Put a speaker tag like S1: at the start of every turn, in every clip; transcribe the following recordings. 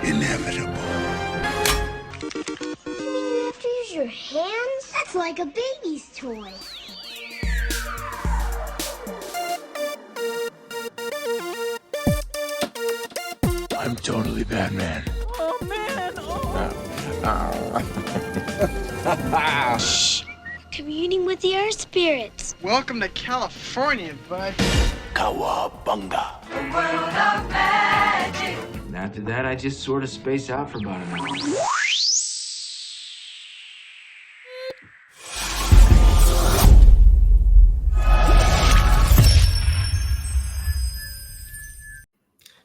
S1: inevitable.
S2: You have to use your hands? That's like a baby's toy.
S1: I'm totally Batman.
S3: Oh, man.
S2: Shh. Communing with the earth spirits.
S4: Welcome to California, bud.
S1: Cowabunga.
S5: And after that, I just sort of space out for about an hour.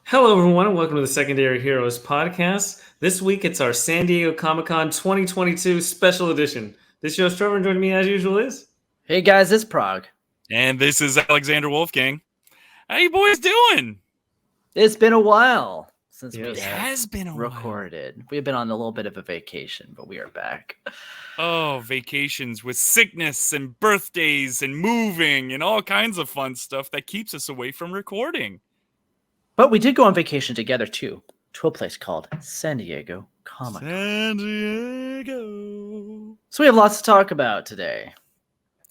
S6: Hello, everyone, and welcome to the Secondary Heroes podcast. This week, it's our San Diego Comic-Con 2022 special edition. This show's Trevor, and joining me as usual is...
S3: Hey, guys, it's Prague.
S7: And this is Alexander Wolfgang. How you boys doing?
S3: It's been a while since we
S7: It has been a
S3: recorded. We've been on a little bit of a vacation, but we are back.
S7: Oh, vacations with sickness and birthdays and moving and all kinds of fun stuff that keeps us away from recording.
S3: But we did go on vacation together, too, to a place called San Diego Comic Con.
S7: San Diego.
S3: So we have lots to talk about today.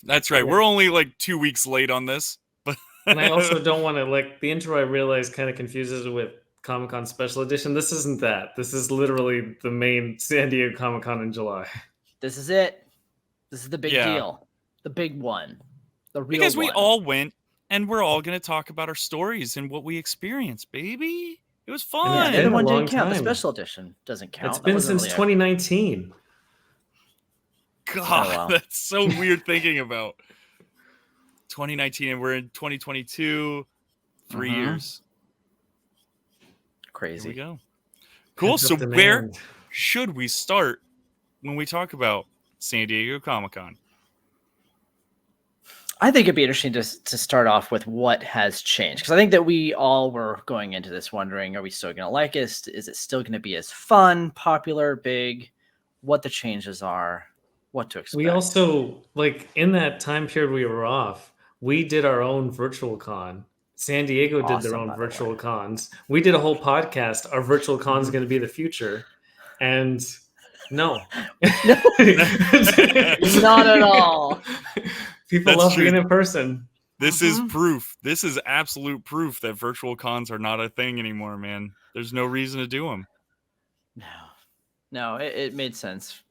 S7: That's right. We're only like 2 weeks late on this. But
S6: And I also don't want to, the intro I realize kind of confuses it with Comic-Con Special Edition. This isn't that. This is literally the main San Diego Comic-Con in July.
S3: This is it. This is the big deal. The big one. The real
S7: because we
S3: one.
S7: all went, and we're all going to talk about our stories and what we experienced, baby. It was fun.
S6: Yeah,
S3: The other one
S6: long
S3: didn't count. The
S6: time.
S3: special edition doesn't count.
S6: It's
S3: That
S6: been
S3: wasn't
S6: since
S3: really
S6: 2019.
S7: God,
S3: Oh, wow.
S7: that's so weird thinking about 2019 and we're in 2022. 3 years.
S3: Crazy.
S7: There we go. Cool.
S6: Pent
S7: So
S6: up
S7: where
S6: demand.
S7: should we start when we talk about San Diego Comic-Con?
S3: I think it'd be interesting to start off with what has changed, because I think that we all were going into this wondering, are we still going to like it? Is it still going to be as fun, popular, big? What the changes are, what to expect.
S6: We also, in that time period we were off, we did our own virtual con. San Diego did their
S3: Awesome,
S6: own
S3: by the
S6: virtual
S3: way.
S6: cons. We did a whole podcast. Our virtual con is going to be the future. And no.
S3: Not at all.
S6: People
S7: That's
S6: love
S7: true.
S6: being in person.
S7: This is proof. This is absolute proof that virtual cons are not a thing anymore, man. There's no reason to do them.
S3: No, it made sense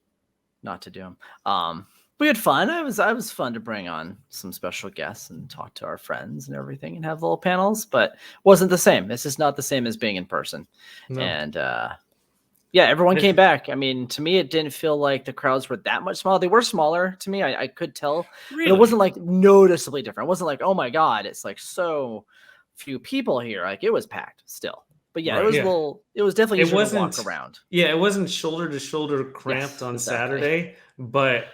S3: not to do them. We had fun. It was fun to bring on some special guests and talk to our friends and everything and have little panels, but wasn't the same. This is not the same as being in person.
S6: No.
S3: And everyone came back. I mean, to me, it didn't feel like the crowds were that much smaller. They were smaller to me. I could tell.
S7: Really?
S3: But it wasn't like noticeably different. It wasn't like, oh my God, it's like so few people here. Like it was packed still. But yeah,
S7: Right.
S3: it was
S6: Yeah.
S3: it was definitely
S6: It
S3: easier to
S6: wasn't-
S3: walk around.
S6: Yeah, it wasn't shoulder to shoulder cramped
S3: Yes,
S6: on
S3: exactly.
S6: Saturday, but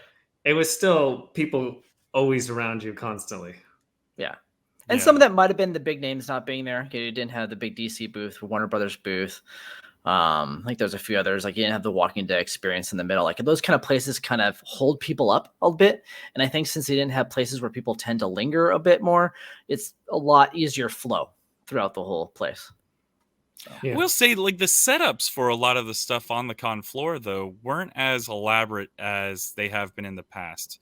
S6: it was still people always around you constantly.
S3: Yeah. And
S7: Yeah.
S3: some of that might have been the big names not being there. Okay, you didn't have the big DC booth, Warner Brothers booth. Like there's a few others. Like you didn't have the Walking Dead experience in the middle. Like those kind of places kind of hold people up a bit. And I think since they didn't have places where people tend to linger a bit more, it's a lot easier flow throughout the whole place.
S6: Yeah.
S7: We'll say the setups for a lot of the stuff on the con floor though weren't as elaborate as they have been in the past.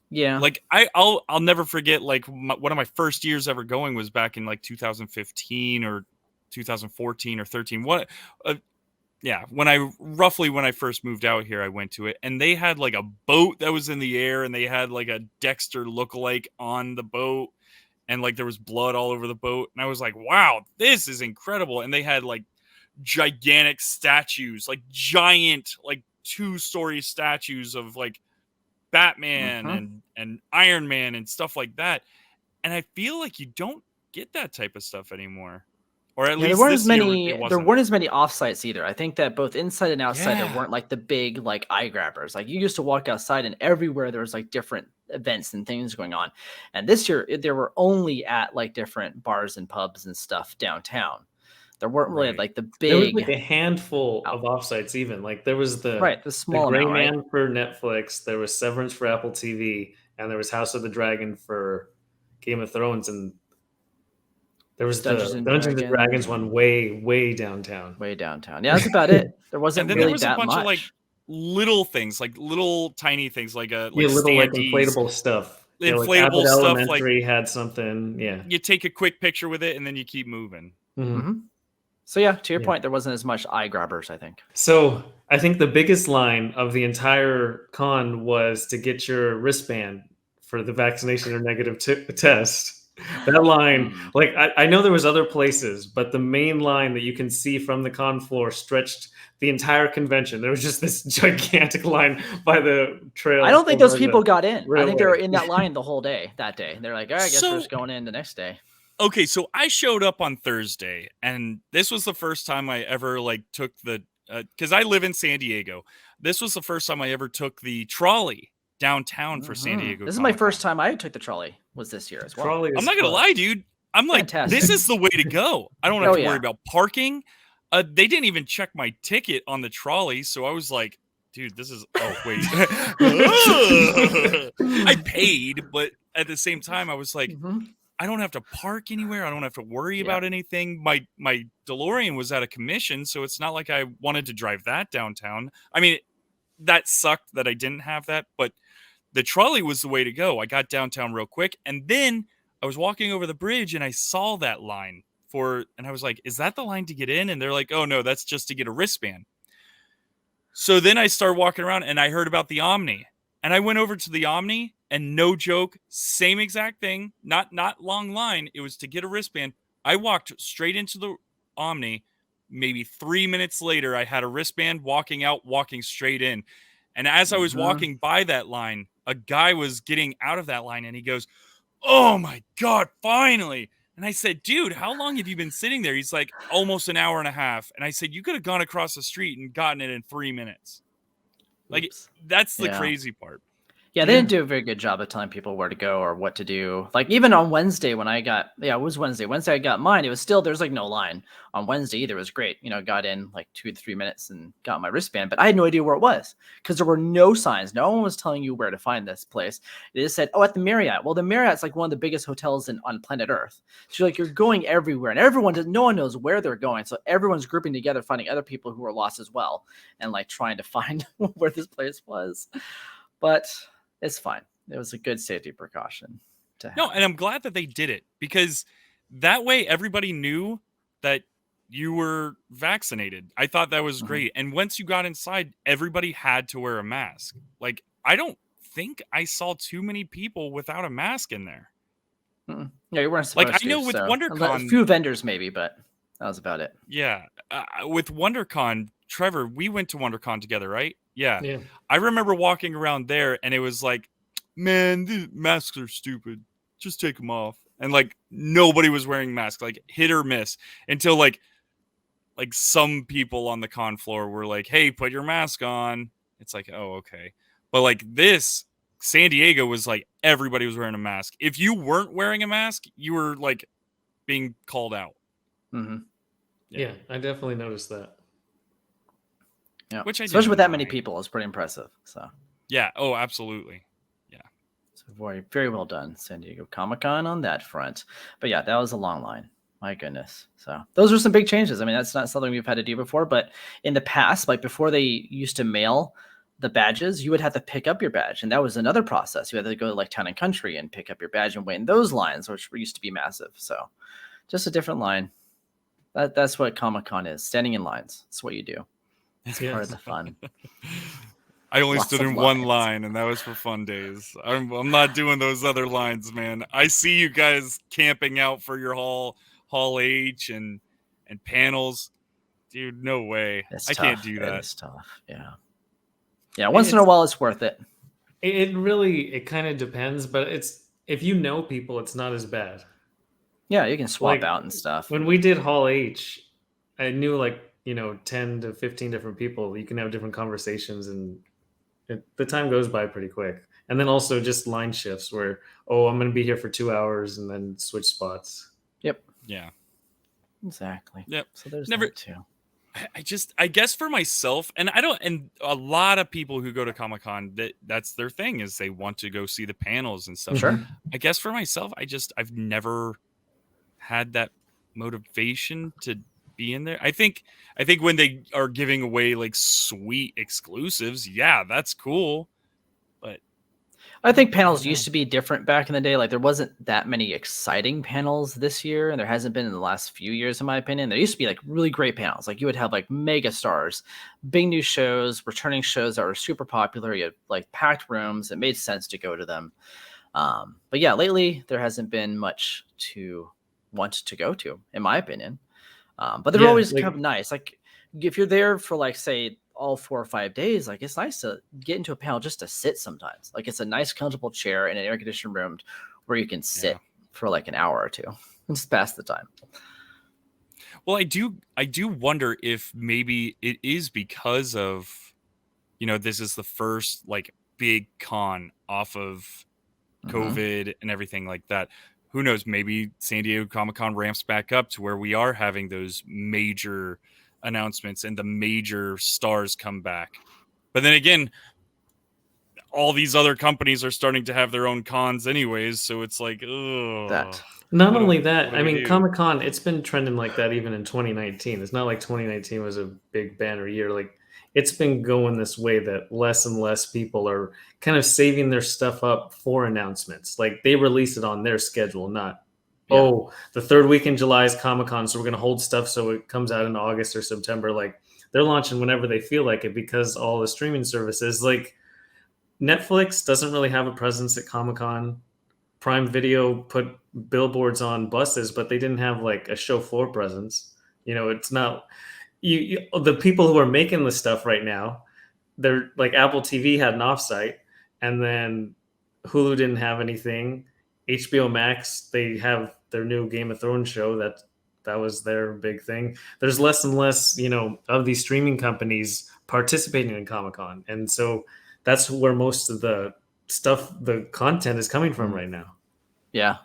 S3: Yeah.
S7: Like I'll never forget one of my first years ever going was back in 2015 or 2014 or 13. When I first moved out here, I went to it and they had a boat that was in the air and they had a Dexter lookalike on the boat. And there was blood all over the boat. And I was like, wow, this is incredible. And they had gigantic statues, giant, 2-story statues of Batman and Iron Man and stuff like that. And I feel like you don't get that type of stuff anymore. Or at least
S3: there weren't
S7: this
S3: as many.
S7: year, it
S3: There
S7: wasn't.
S3: weren't as many offsites either. I think that both inside and outside
S7: Yeah.
S3: there weren't the big eye grabbers. You used to walk outside and everywhere there was different events and things going on. And this year there were only at different bars and pubs and stuff downtown. There weren't really
S7: Right.
S3: the
S6: There was
S3: big
S6: a handful of offsites even. There was the
S3: the small
S6: Gray
S3: amount, right?
S6: Man for Netflix, there was Severance for Apple TV, and there was House of the Dragon for Game of Thrones. And There was
S3: Dungeons
S6: the
S3: and
S6: Dungeons and
S3: Dragons.
S6: Dragons one way downtown.
S3: Way downtown. Yeah, that's about it. There wasn't
S7: And then
S3: really
S7: there was a
S3: that
S7: bunch
S3: much.
S7: of like little things, like little tiny things, like
S6: Yeah, little like
S7: standees,
S6: inflatable stuff. Yeah, like
S7: inflatable
S6: Abbott
S7: stuff. Like
S6: Elementary had something. Yeah.
S7: you take a quick picture with it and then you keep moving.
S3: Mm-hmm. So yeah, to your
S6: Yeah.
S3: point, there wasn't as much eye grabbers, I think.
S6: So I think the biggest line of the entire con was to get your wristband for the vaccination or negative test. That line, like I know there was other places, but the main line that you can see from the con floor stretched the entire convention. There was just this gigantic line by the trail.
S3: I don't think those
S6: over the
S3: people got in. I think they were
S6: railway.
S3: in that line the whole day that day. They're like, all right, I guess we're just going in the next day.
S7: Okay, so I showed up on Thursday, and this was the first time I ever like took the because I live in San Diego. This was the first time I ever took the trolley downtown for San Diego.
S3: This is my
S7: Comic-Con.
S3: first time I took the trolley. Was this year as well?
S6: Trolley
S7: I'm
S6: is
S7: not gonna
S6: fun.
S7: lie, dude. I'm like,
S3: Fantastic.
S7: this is the way to go. I don't have
S3: Oh,
S7: to
S3: yeah.
S7: worry about parking. They didn't even check my ticket on the trolley, so I was like, dude, this is. Oh wait, I paid, but at the same time, I was like,
S3: Mhm.
S7: I don't have to park anywhere. I don't have to worry
S3: Yeah.
S7: about anything. My DeLorean was out of commission, so it's not like I wanted to drive that downtown. I mean, that sucked that I didn't have that, but the trolley was the way to go. I got downtown real quick, and then I was walking over the bridge and I saw that line and I was like, is that the line to get in? And they're like, oh no, that's just to get a wristband. So then I started walking around and I heard about the Omni, and I went over to the Omni, and no joke, same exact thing, not long line. It was to get a wristband. I walked straight into the Omni. Maybe 3 minutes later, I had a wristband, walking out, walking straight in. And as I was walking by that line, a guy was getting out of that line, and he goes, oh my God, finally. And I said, dude, how long have you been sitting there? He's like, almost an hour and a half. And I said, you could have gone across the street and gotten it in 3 minutes. Like,
S3: Oops.
S7: that's the
S3: Yeah.
S7: crazy part.
S3: Yeah, they didn't do a very good job of telling people where to go or what to do. Like even on Wednesday when it was Wednesday. Wednesday I got mine. It was still there's like no line on Wednesday either. It was great. Got in like 2 to 3 minutes and got my wristband, but I had no idea where it was because there were no signs. No one was telling you where to find this place. They just said, "Oh, at the Marriott." Well, the Marriott's like one of the biggest hotels on planet Earth. So you're going everywhere, and no one knows where they're going. So everyone's grouping together, finding other people who are lost as well, and like trying to find where this place was. But it's fine. It was a good safety precaution to have.
S7: No, and I'm glad that they did it because that way everybody knew that you were vaccinated. I thought that was great. And once you got inside, everybody had to wear a mask. Like, I don't think I saw too many people without a mask in there.
S3: Yeah, you weren't supposed
S7: Like,
S3: to.
S7: I know with
S3: so.
S7: WonderCon-
S3: a few vendors maybe, but that was about it.
S7: Yeah. With WonderCon, Trevor, we went to WonderCon together, right? Yeah.
S6: Yeah.
S7: I remember walking around there and it was like, man, these masks are stupid. Just take them off. And like nobody was wearing masks, like hit or miss until like some people on the con floor were like, hey, put your mask on. It's like, oh, okay. But like this, San Diego was like everybody was wearing a mask. If you weren't wearing a mask, you were like being called out.
S3: Mm-hmm.
S6: Yeah, I definitely noticed that.
S3: Yeah,
S7: Which I
S3: especially
S7: didn't
S3: with that many
S7: mind.
S3: people, is pretty impressive. So,
S7: Yeah. Oh, absolutely.
S3: so very, very well done, San Diego Comic-Con on that front. But yeah, that was a long line. My goodness. So those are some big changes. I mean, that's not something we've had to do before, but in the past, like before they used to mail the badges, you would have to pick up your badge. And that was another process. You had to go to like Town and Country and pick up your badge and wait in those lines, which used to be massive. So just a different line. That's what Comic-Con is. Standing in lines. That's what you do. It's part of the fun.
S7: I only
S3: Lots
S7: stood
S3: of
S7: in one
S3: lines.
S7: line, and that was for Fun Days. I'm not doing those other lines, man. I see you guys camping out for your Hall H and panels, dude. No way, I can't do that.
S3: It's tough. Yeah. Yeah. Once in a while, it's worth it.
S6: It kind of depends, but it's if you know people, it's not as bad.
S3: Yeah, you can swap
S6: Like,
S3: out and stuff.
S6: When we did Hall H, I knew 10 to 15 different people. You can have different conversations, and the time goes by pretty quick. And then also just line shifts where, oh, I'm going to be here for 2 hours and then switch spots.
S3: Yep.
S7: Yeah,
S3: Exactly.
S7: Yep.
S3: So there's
S7: Never-
S3: that too.
S7: I guess for myself, and a lot of people who go to Comic-Con, that's their thing is they want to go see the panels and stuff.
S3: Sure.
S7: I guess for myself, I've never had that motivation to be in there. I think when they are giving away like sweet exclusives, yeah, that's cool. But
S3: I think panels used to be different back in the day. Like there wasn't that many exciting panels this year, and there hasn't been in the last few years, in my opinion. There used to be like really great panels. Like you would have like mega stars, big new shows, returning shows that were super popular. You had like packed rooms. It made sense to go to them. But yeah, lately there hasn't been much to want to go to, in my opinion. But they're always kind of nice. Like if you're there for like, say, all 4 or 5 days, like it's nice to get into a panel just to sit sometimes. Like it's a nice comfortable chair in an air conditioned room where you can sit for like an hour or two and just pass the time.
S7: Well, I do wonder if maybe it is because of, this is the first like big con off of COVID and everything like that. Who knows? Maybe San Diego Comic-Con ramps back up to where we are having those major announcements and the major stars come back. But then again, all these other companies are starting to have their own cons anyways, so it's like,
S3: That.
S6: Not only that, I mean, Comic-Con, it's been trending like that even in 2019. It's not like 2019 was a big banner year. Like, it's been going this way that less and less people are kind of saving their stuff up for announcements. Like, they release it on their schedule, not, the third week in July is Comic-Con, so we're going to hold stuff so it comes out in August or September. Like, they're launching whenever they feel like it because all the streaming services, like, Netflix doesn't really have a presence at Comic-Con. Prime Video put billboards on buses, but they didn't have like a show floor presence. It's not the people who are making the stuff right now. They're like Apple TV had an offsite, and then Hulu didn't have anything. HBO Max, they have their new Game of Thrones show that was their big thing. There's less and less, of these streaming companies participating in Comic-Con, and so that's where most of the content is coming from right now.
S3: Yeah,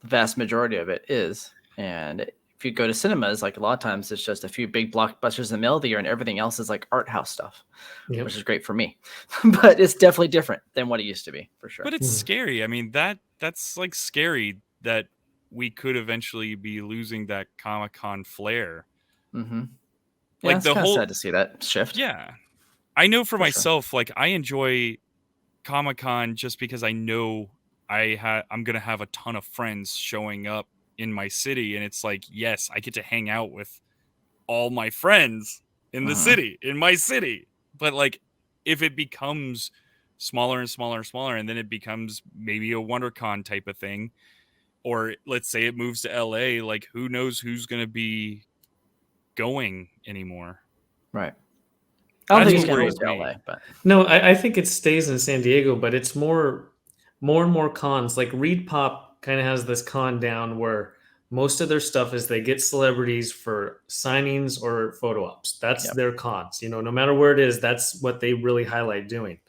S3: the vast majority of it is. And if you go to cinemas, like a lot of times it's just a few big blockbusters in the middle of the year, and everything else is like art house stuff, which is great for me. But it's definitely different than what it used to be, for sure.
S7: But it's scary. I mean, that's like scary that we could eventually be losing that Comic-Con flair.
S3: Mm-hmm. Yeah,
S7: Like
S3: it's
S7: the
S3: kind
S7: whole
S3: of sad to see that shift.
S7: Yeah, I know for myself,
S3: sure.
S7: like I enjoy Comic-Con just because I know I'm gonna have a ton of friends showing up in my city, and it's like, yes, I get to hang out with all my friends in the city, in my city. But like, if it becomes smaller and smaller and smaller, and then it becomes maybe a WonderCon type of thing, or let's say it moves to LA, like who knows who's gonna be going anymore?
S3: Right. I don't think it's
S7: That's what
S3: going to
S7: worries
S3: move to
S7: me.
S3: LA, but
S6: No, I think it stays in San Diego, but it's more and more cons. Like Reed Pop kind of has this con down where most of their stuff is they get celebrities for signings or photo ops. That's their cons. No matter where it is, that's what they really highlight doing.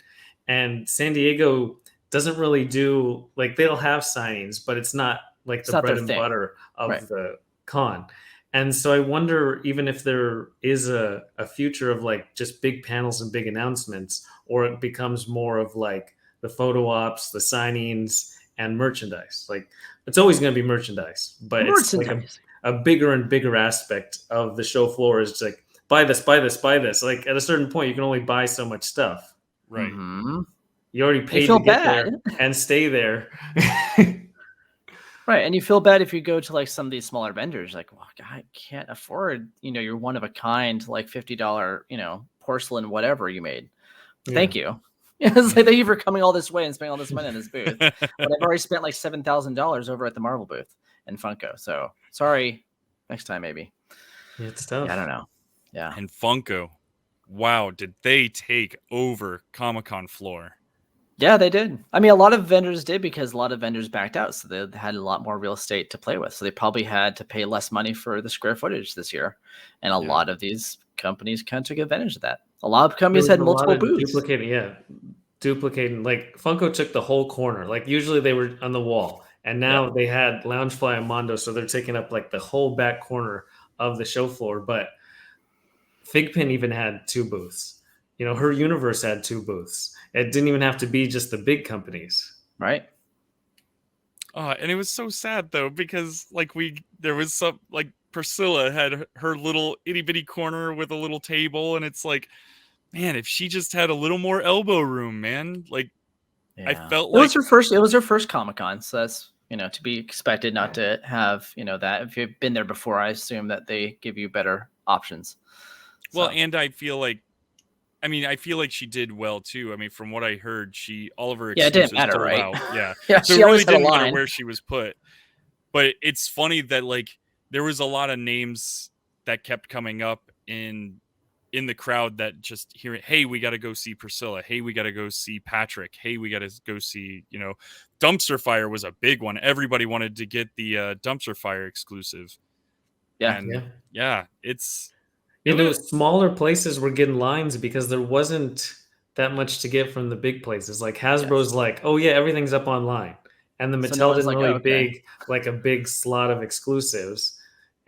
S6: And San Diego doesn't really do, like, they'll have signings, but it's not like the bread and butter of the con. And so I wonder even if there is a future of like just big panels and big announcements, or it becomes more of like the photo ops, the signings, and merchandise. Like it's always going to be merchandise, but it's like a bigger and bigger aspect of the show floor is like buy this, buy this, buy this. Like at a certain point, you can only buy so much stuff.
S7: Right.
S6: You already paid to get there and stay there.
S3: Right, and you feel bad if you go to like some of these smaller vendors, like, well, I can't afford, your one of a kind, like $50, porcelain, whatever you made. Thank you. It's like, thank you for coming all this way and spending all this money on this booth. But I've already spent like $7,000 over at the Marvel booth and Funko. So sorry, next time maybe.
S6: Yeah, it's tough.
S3: Yeah, I don't know. Yeah,
S7: And Funko, wow, did they take over Comic-Con floor?
S3: Yeah, they did. I mean, a lot of vendors did because a lot of vendors backed out. So they had a lot more real estate to play with. So they probably had to pay less money for the square footage this year. And a lot of these companies kind of took advantage of that. A lot of companies had multiple booths.
S6: Duplicating. Like Funko took the whole corner. Like usually they were on the wall. And now they had Loungefly and Mondo. So they're taking up like the whole back corner of the show floor. But Figpin even had 2 booths. Her universe had 2 booths. It didn't even have to be just the big companies.
S3: Right.
S7: And it was so sad though, because like there was some, like, Priscilla had her little itty bitty corner with a little table, and it's like, man, if she just had a little more elbow room, man. Like, I felt
S3: it was
S7: like
S3: her first. It was her first Comic-Con, so that's to be expected. Not to have that. If you've been there before, I assume that they give you better options.
S7: well,
S3: So,
S7: and I feel like she did well too. I mean, from what I heard, all of her
S3: it didn't
S7: excuses
S3: matter,
S7: sold
S3: right?
S7: out. Yeah,
S3: Yeah,
S7: so
S3: she
S7: it really
S3: always had a
S7: didn't matter
S3: line.
S7: where she was put. But it's funny that like there was a lot of names that kept coming up in the crowd that just hear it. Hey, we got to go see Priscilla. Hey, we got to go see Patrick. Hey, we got to go see, Dumpster Fire was a big one. Everybody wanted to get the Dumpster Fire exclusive.
S3: Yeah.
S7: And it's
S6: smaller places were getting lines because there wasn't that much to get from the big places. Like Hasbro's like, oh yeah, everything's up online. And the
S3: So
S6: Mattel
S3: no one's
S6: didn't
S3: like,
S6: really
S3: "Oh, okay."
S6: big like a big slot of exclusives.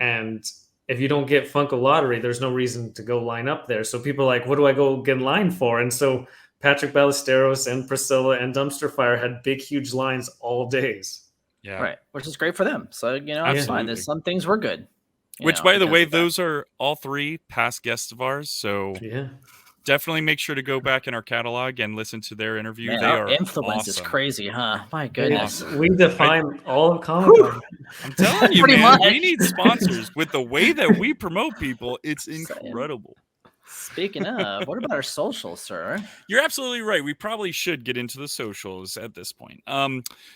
S6: And if you don't get Funko Lottery, there's no reason to go line up there. So people are like, what do I go get in line for? And so Patrick Ballesteros and Priscilla and Dumpster Fire had big, huge lines all days.
S7: Yeah.
S3: Right, which is great for them. So it's fine.
S7: Absolutely.
S3: There's some things were good.
S7: Which, by the
S3: because
S7: way,
S3: of that.
S7: those are all 3 past guests of ours. So
S6: Yeah.
S7: definitely make sure to go back in our catalog and listen to their interview.
S3: Man,
S7: They
S3: our
S7: are
S3: influence is
S7: awesome.
S3: crazy, huh? My goodness.
S6: We define all of Comic-Con.
S7: I'm telling you,
S3: Pretty
S7: man,
S3: much.
S7: we need sponsors. With the way that we promote people, it's
S3: Saying.
S7: incredible.
S3: Speaking of, what about our socials, sir?
S7: You're absolutely right. We probably should get into the socials at this point.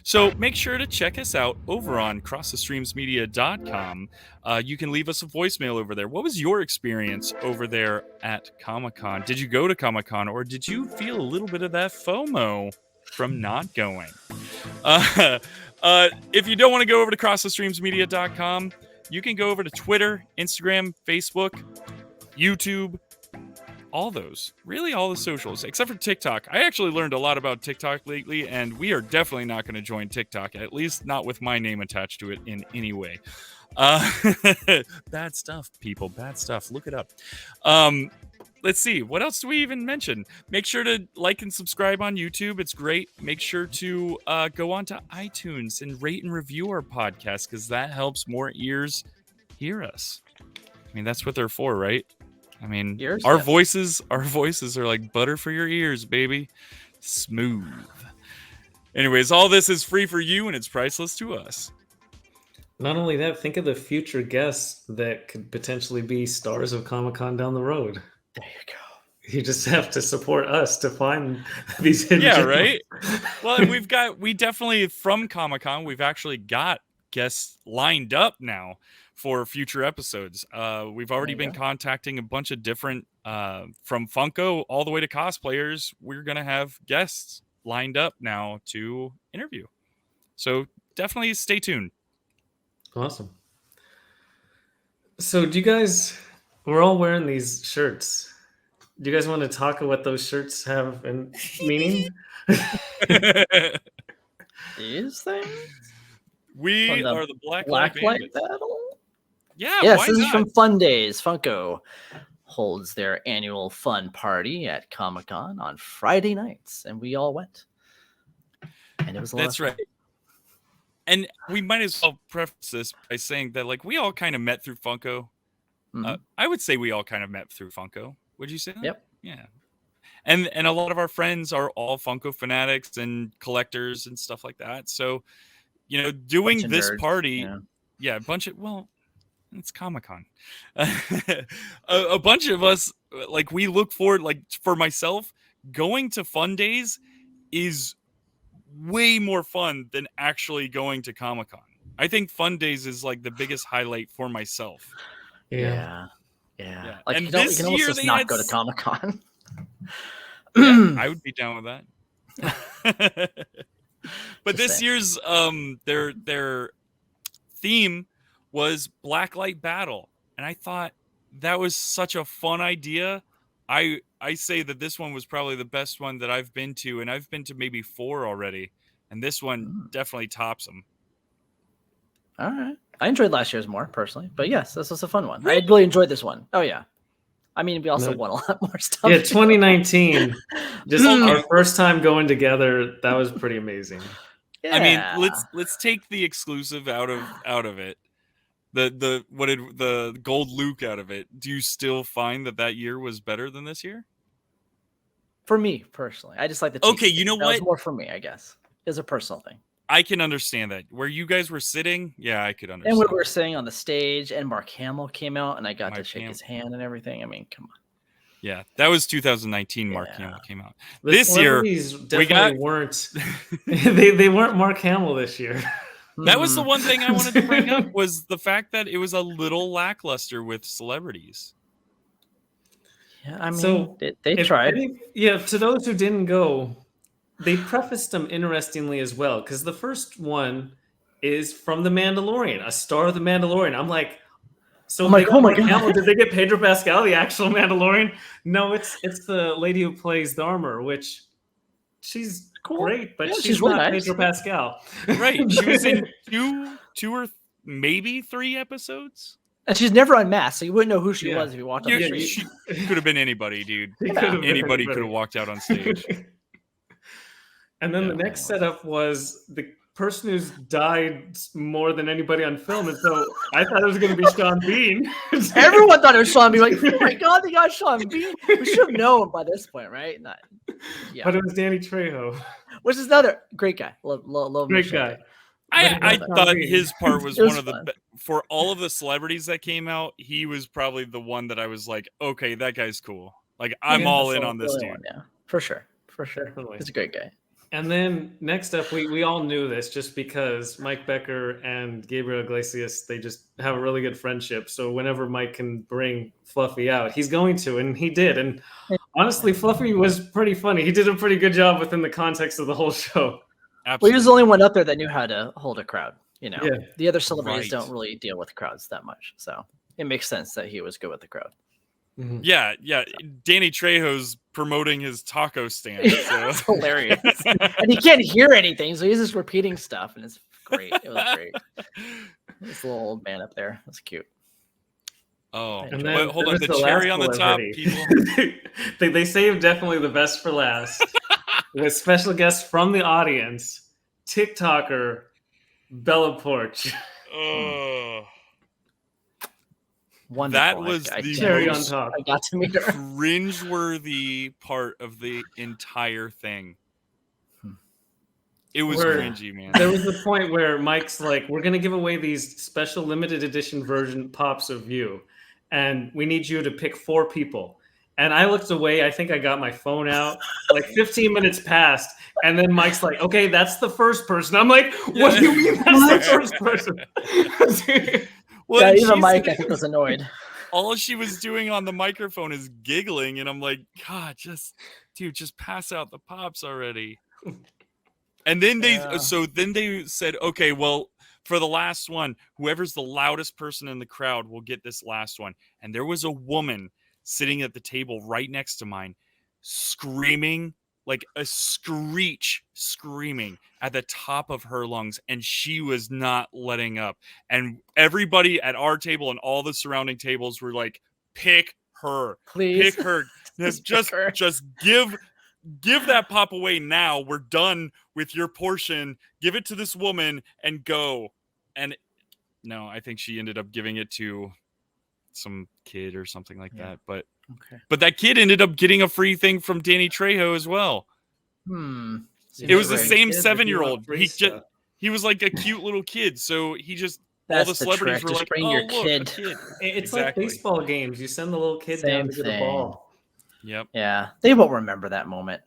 S7: So make sure to check us out over on crossthestreamsmedia.com. You can leave us a voicemail over there. What was your experience over there at Comic-Con? Did you go to Comic-Con, or did you feel a little bit of that FOMO from not going? If you don't want to go over to crossthestreamsmedia.com, you can go over to Twitter, Instagram, Facebook, YouTube, all those, really all the socials, except for TikTok. I actually learned a lot about TikTok lately, and we are definitely not going to join TikTok, at least not with my name attached to it in any way. Bad stuff, people, bad stuff. Look it up. Let's see, what else do we even mention? Make sure to like and subscribe on YouTube. It's great. Make sure to go on to iTunes and rate and review our podcast, because that helps more ears hear us. I mean, that's what they're for, right? I mean, our voices are like butter for your ears, baby. Smooth. Anyways, all this is free for you, and it's priceless to us.
S6: Not only that, think of the future guests that could potentially be stars of Comic-Con down the road.
S3: There you go.
S6: You just have to support us to find these hidden
S7: Yeah,
S6: gems.
S7: right? Well, and we definitely, from Comic-Con, we've actually got guests lined up now for future episodes. We've already been contacting a bunch of different, from Funko all the way to cosplayers. We're going to have guests lined up now to interview. So definitely stay tuned.
S6: Awesome. So we're all wearing these shirts. Do you guys want to talk about what those shirts have in meaning?
S3: These things?
S7: We are the
S3: Blacklight Battle?
S7: Yeah,
S3: yes,
S7: why
S3: this
S7: not?
S3: is from Fundays. Funko holds their annual fun party at Comic-Con on Friday nights, and we all went. And it was a lot of fun.
S7: Right. And we might as well preface this by saying that, like, we all kind of met through Funko.
S3: Mm-hmm.
S7: I would say we all kind of met through Funko. Would you say that?
S3: Yep.
S7: Yeah. And a lot of our friends are all Funko fanatics and collectors and stuff like that. So, doing this
S3: nerds,
S7: party, a bunch of, it's Comic-Con. A bunch of us, like, we look forward, like, for myself, going to Fun Days is way more fun than actually going to Comic-Con. I think Fun Days is like the biggest highlight for myself.
S3: Yeah. Like,
S7: And
S3: you
S7: this
S3: can almost
S7: year
S3: just
S7: they
S3: not
S7: had
S3: go to Comic-Con.
S7: I would be down with that. But
S3: Just
S7: this
S3: saying.
S7: year's their theme was Blacklight Battle, and I thought that was such a fun idea. I say that this one was probably the best one that I've been to, and I've been to maybe 4 already, and this one definitely tops them.
S3: All right. I enjoyed last year's more, personally. But yes, this was a fun one. I really enjoyed this one. Oh, yeah. I mean, we also won a lot more stuff.
S6: Yeah, 2019. Just our first time going together. That was pretty amazing.
S3: Yeah.
S7: I mean, let's take the exclusive out of it. The gold Luke out of it. Do you still find that year was better than this year?
S3: For me personally, I just like the
S7: Okay,
S3: cheap
S7: you know
S3: thing. That was
S7: what?
S3: more for me, I guess. It's a personal thing.
S7: I can understand that. Where you guys were sitting, yeah, I could
S3: And
S7: understand.
S3: we were sitting on the stage, and Mark Hamill came out, and I got to
S7: Mark
S3: shake
S7: Hamill.
S3: his hand and everything. I mean, come on.
S7: Yeah, that was 2019. Mark
S3: Yeah.
S7: Hamill came out.
S6: The
S7: This year,
S6: celebrities definitely weren't. they weren't Mark Hamill this year.
S7: That was the
S3: Mhm.
S7: one thing I wanted to bring up was the fact that it was a little lackluster with celebrities.
S3: Yeah, I mean,
S6: So,
S3: they
S6: If
S3: tried.
S6: to those who didn't go, they prefaced them interestingly as well, because the first one is from The Mandalorian, a star of The Mandalorian. I'm like, so
S3: I'm like,
S6: they got
S3: oh my
S6: Mark
S3: God.
S6: Hamill. Did they get Pedro Pascal, the actual Mandalorian? No, it's the lady who plays Dharma, which she's
S3: Cool.
S6: great, but
S3: Yeah,
S6: she's
S3: she's really
S6: not
S3: nice.
S6: Pedro Pascal.
S7: Right. She was in two or maybe 3 episodes.
S3: And she's never unmasked, so you wouldn't know who she
S6: Yeah.
S3: was if you walked on
S7: Yeah,
S3: the
S7: she
S3: street.
S7: could have been anybody, dude.
S6: She could have been
S7: Anybody could have
S6: anybody.
S7: walked out on stage.
S6: And then
S7: Yeah.
S6: the next setup was the person who's died more than anybody on film, and so I thought it was going to be Sean Bean.
S3: Everyone thought it was Sean Bean. Like, oh my God, they got Sean Bean. We should have known by this point, right? Not, yeah.
S6: But it was Danny Trejo.
S3: Which is another great guy. Love
S6: Great
S3: Michelle
S6: guy.
S3: Day.
S7: I
S6: Sean
S7: thought
S6: Bean.
S7: his part was
S3: It was
S7: one of the
S3: fun.
S7: for all of the celebrities that came out, he was probably the one that I was like, okay, that guy's cool. Like I'm
S6: Yeah,
S7: all
S3: That's
S7: in
S3: the
S7: on this
S3: only
S7: dude.
S3: one, yeah, for sure.
S6: Definitely.
S3: He's a great guy.
S6: And then next up, we all knew this just because Mike Becker and Gabriel Iglesias, they just have a really good friendship. So whenever Mike can bring Fluffy out, he's going to, and he did. And honestly, Fluffy was pretty funny. He did a pretty good job within the context of the whole show.
S3: Well, he was the only one up there that knew how to hold a crowd. You know,
S6: Yeah.
S3: the other celebrities
S7: Right.
S3: don't really deal with crowds that much, so it makes sense that he was good with the crowd.
S7: Yeah. Danny Trejo's promoting his taco stand. So.
S3: It's hilarious, and he can't hear anything, so he's just repeating stuff, and it's great. It was great. This little old man up there, that's cute.
S7: Oh,
S6: And
S7: but
S6: then
S7: hold
S6: there
S7: on,
S6: was
S7: the cherry
S6: last
S7: on the top,
S6: celebrity.
S7: people.
S6: they saved definitely the best for last. With special guests from the audience, TikToker Bella Porch.
S7: Oh,
S3: Wonderful.
S7: that was
S3: I
S7: the
S6: Cherry on
S7: most
S6: top.
S3: I got to meet her.
S7: cringeworthy part of the entire thing. It was
S6: Where-
S7: cringy, man.
S6: There was the point where Mike's like, we're going to give away these special limited edition version pops of you, and we need you to pick 4 people. And I looked away. I think I got my phone out. Like 15 minutes passed, and then Mike's like, okay, that's the first person. I'm like, what do you mean that's the first person?
S7: Well,
S3: Yeah,
S7: and
S3: even
S7: she's-
S3: Mike, I think, was annoyed.
S7: all she was doing on the microphone is giggling, and I'm like, God, just pass out the pops already. And then they said, okay, well, for the last one, whoever's the loudest person in the crowd will get this last one. And there was a woman sitting at the table right next to mine, screaming like a screaming at the top of her lungs, and she was not letting up. And everybody at our table and all the surrounding tables were like, pick her,
S3: Please.
S7: pick her.
S3: Just
S7: just
S3: pick her.
S7: just give that pop away now. We're done with your portion. Give it to this woman and go. And no, I think she ended up giving it to some kid or something like that. But
S3: Okay.
S7: but that kid ended up getting a free thing from Danny Trejo as well. It was the
S3: Right.
S7: same
S6: Kids, if you
S7: 7-year-old.
S6: want free stuff.
S7: He was like a cute little kid. So he just all
S3: That's
S7: the celebrities
S3: trick.
S7: were
S3: Just
S7: like,
S3: bring
S7: oh,
S3: your
S7: look,
S3: kid.
S7: a kid.
S6: It's
S7: Exactly.
S6: like baseball games. You send the little kid
S3: Same
S6: down to get a
S3: thing.
S6: ball.
S7: Yep.
S3: Yeah, they won't remember that moment.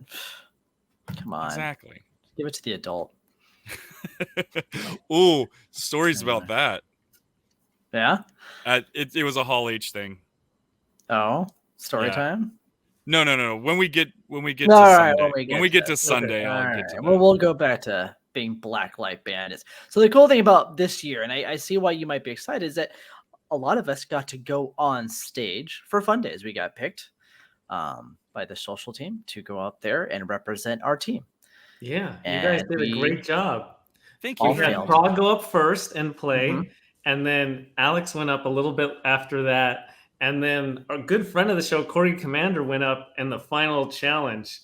S3: Come on,
S7: Exactly.
S3: give it to the adult.
S7: Ooh, stories about that.
S3: Yeah.
S7: It was a Hall H thing.
S3: Oh, story
S7: Yeah.
S3: time.
S7: No. When we get
S3: All
S7: to
S3: right,
S7: Sunday, when we get to Sunday,
S3: All
S7: I'll get
S3: right.
S7: to that.
S3: Well, we'll go back to being Blacklight Bandits. So the cool thing about this year, and I see why you might be excited, is that a lot of us got to go on stage for Fun Days. We got picked by the social team to go up there and represent our team.
S6: Yeah, you
S3: And
S6: guys did a
S3: we
S6: great job.
S7: Thank
S3: all
S7: you.
S6: We had
S3: failed.
S6: Prague go up first and play,
S3: Mhm.
S6: and then Alex went up a little bit after that, and then our good friend of the show, Corey Commander, went up in the final challenge,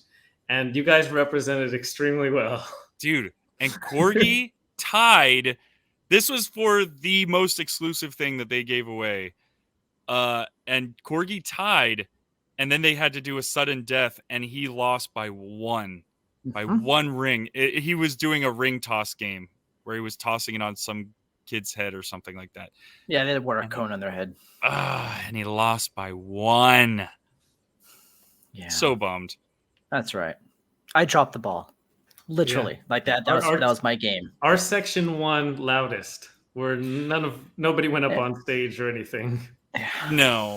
S6: and you guys represented extremely well.
S7: Dude, and Corgi tied. This was for the most exclusive thing that they gave away. And Corgi tied, and then they had to do a sudden death, and he lost by one ring. He was doing a ring toss game where he was tossing it on some kid's head or something like that.
S3: Yeah, they wore a cone on their head.
S7: And he lost by one.
S3: Yeah.
S7: So bummed.
S3: That's right. I dropped the ball. Literally. Like that. That was my game.
S6: Our section won loudest, where nobody went up on stage or anything.
S7: No,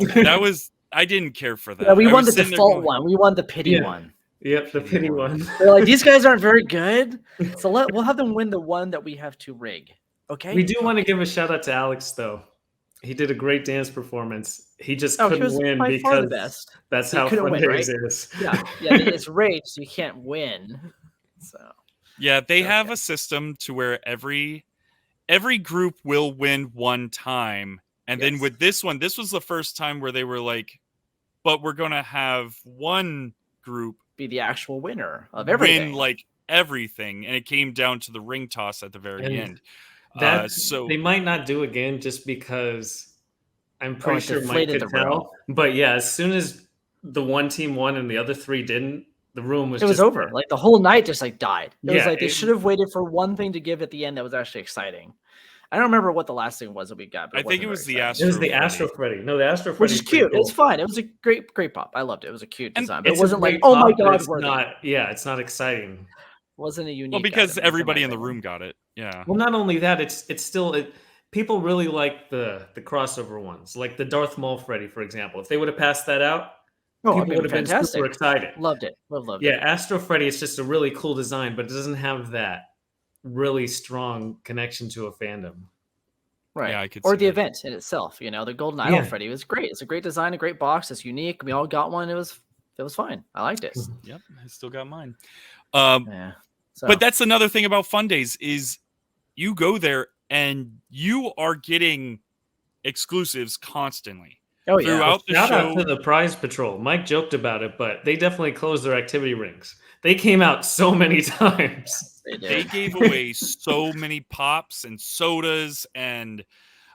S7: I didn't care for that.
S3: Yeah, we
S7: I
S3: won
S7: was
S3: the
S7: sitting there
S3: default
S7: going,
S3: one. We won the pity one.
S6: Yep, the pity one.
S3: They're like, these guys aren't very good. So we'll have them win the one that we have to rig. Okay.
S6: We do want to give a shout out to Alex, though. He did a great dance performance. He just couldn't win because that's how Fundays is.
S3: Yeah, it's rigged, so you can't win. So
S7: yeah, they have a system to where every group will win one time, and then with this one, this was the first time where they were like, "But we're gonna have one group
S3: be the actual winner of everything,
S7: win like everything," and it came down to the ring toss at the very end. So
S6: they might not do again just because I'm pretty sure Mike could tell.
S3: Room.
S6: But yeah, as soon as the one team won and the other three didn't, the room was
S3: just over. Like the whole night just like died. It was like they should have waited for one thing to give at the end that was actually exciting. I don't remember what the last thing was that we got. But
S7: I think it was the
S6: Astro. It was the Astro Freddy. No, the Astro Freddy,
S3: which is cute. Cool. It's fine. It was a great pop. I loved it. It was a cute design. But it wasn't like,
S6: oh
S3: my god,
S6: it's not. Yeah, it's not exciting.
S3: Wasn't a unique.
S7: Well, because everybody in the room got it. Yeah.
S6: Well, not only that, it's still people really like the crossover ones, like the Darth Maul Freddy, for example. If they would have passed that out, people would have been super excited.
S3: Loved it. Loved
S6: it. Yeah, Astro Freddy is just a really cool design, but it doesn't have that really strong connection to a fandom.
S3: Right.
S7: Yeah, I could
S3: or
S7: see
S3: the
S7: that.
S3: event in itself. You know, the Golden Idol Freddy was great. It's a great design, a great box. It's unique. We all got one. It was fine. I liked it.
S7: Yep, I still got mine.
S3: Yeah. So.
S7: But that's another thing about Fundays is you go there and you are getting exclusives constantly.
S3: Oh yeah.
S6: Throughout the show. Shout out to the Prize Patrol. Mike joked about it, but they definitely closed their activity rings. They came out so many times.
S7: They gave away so many pops and sodas, and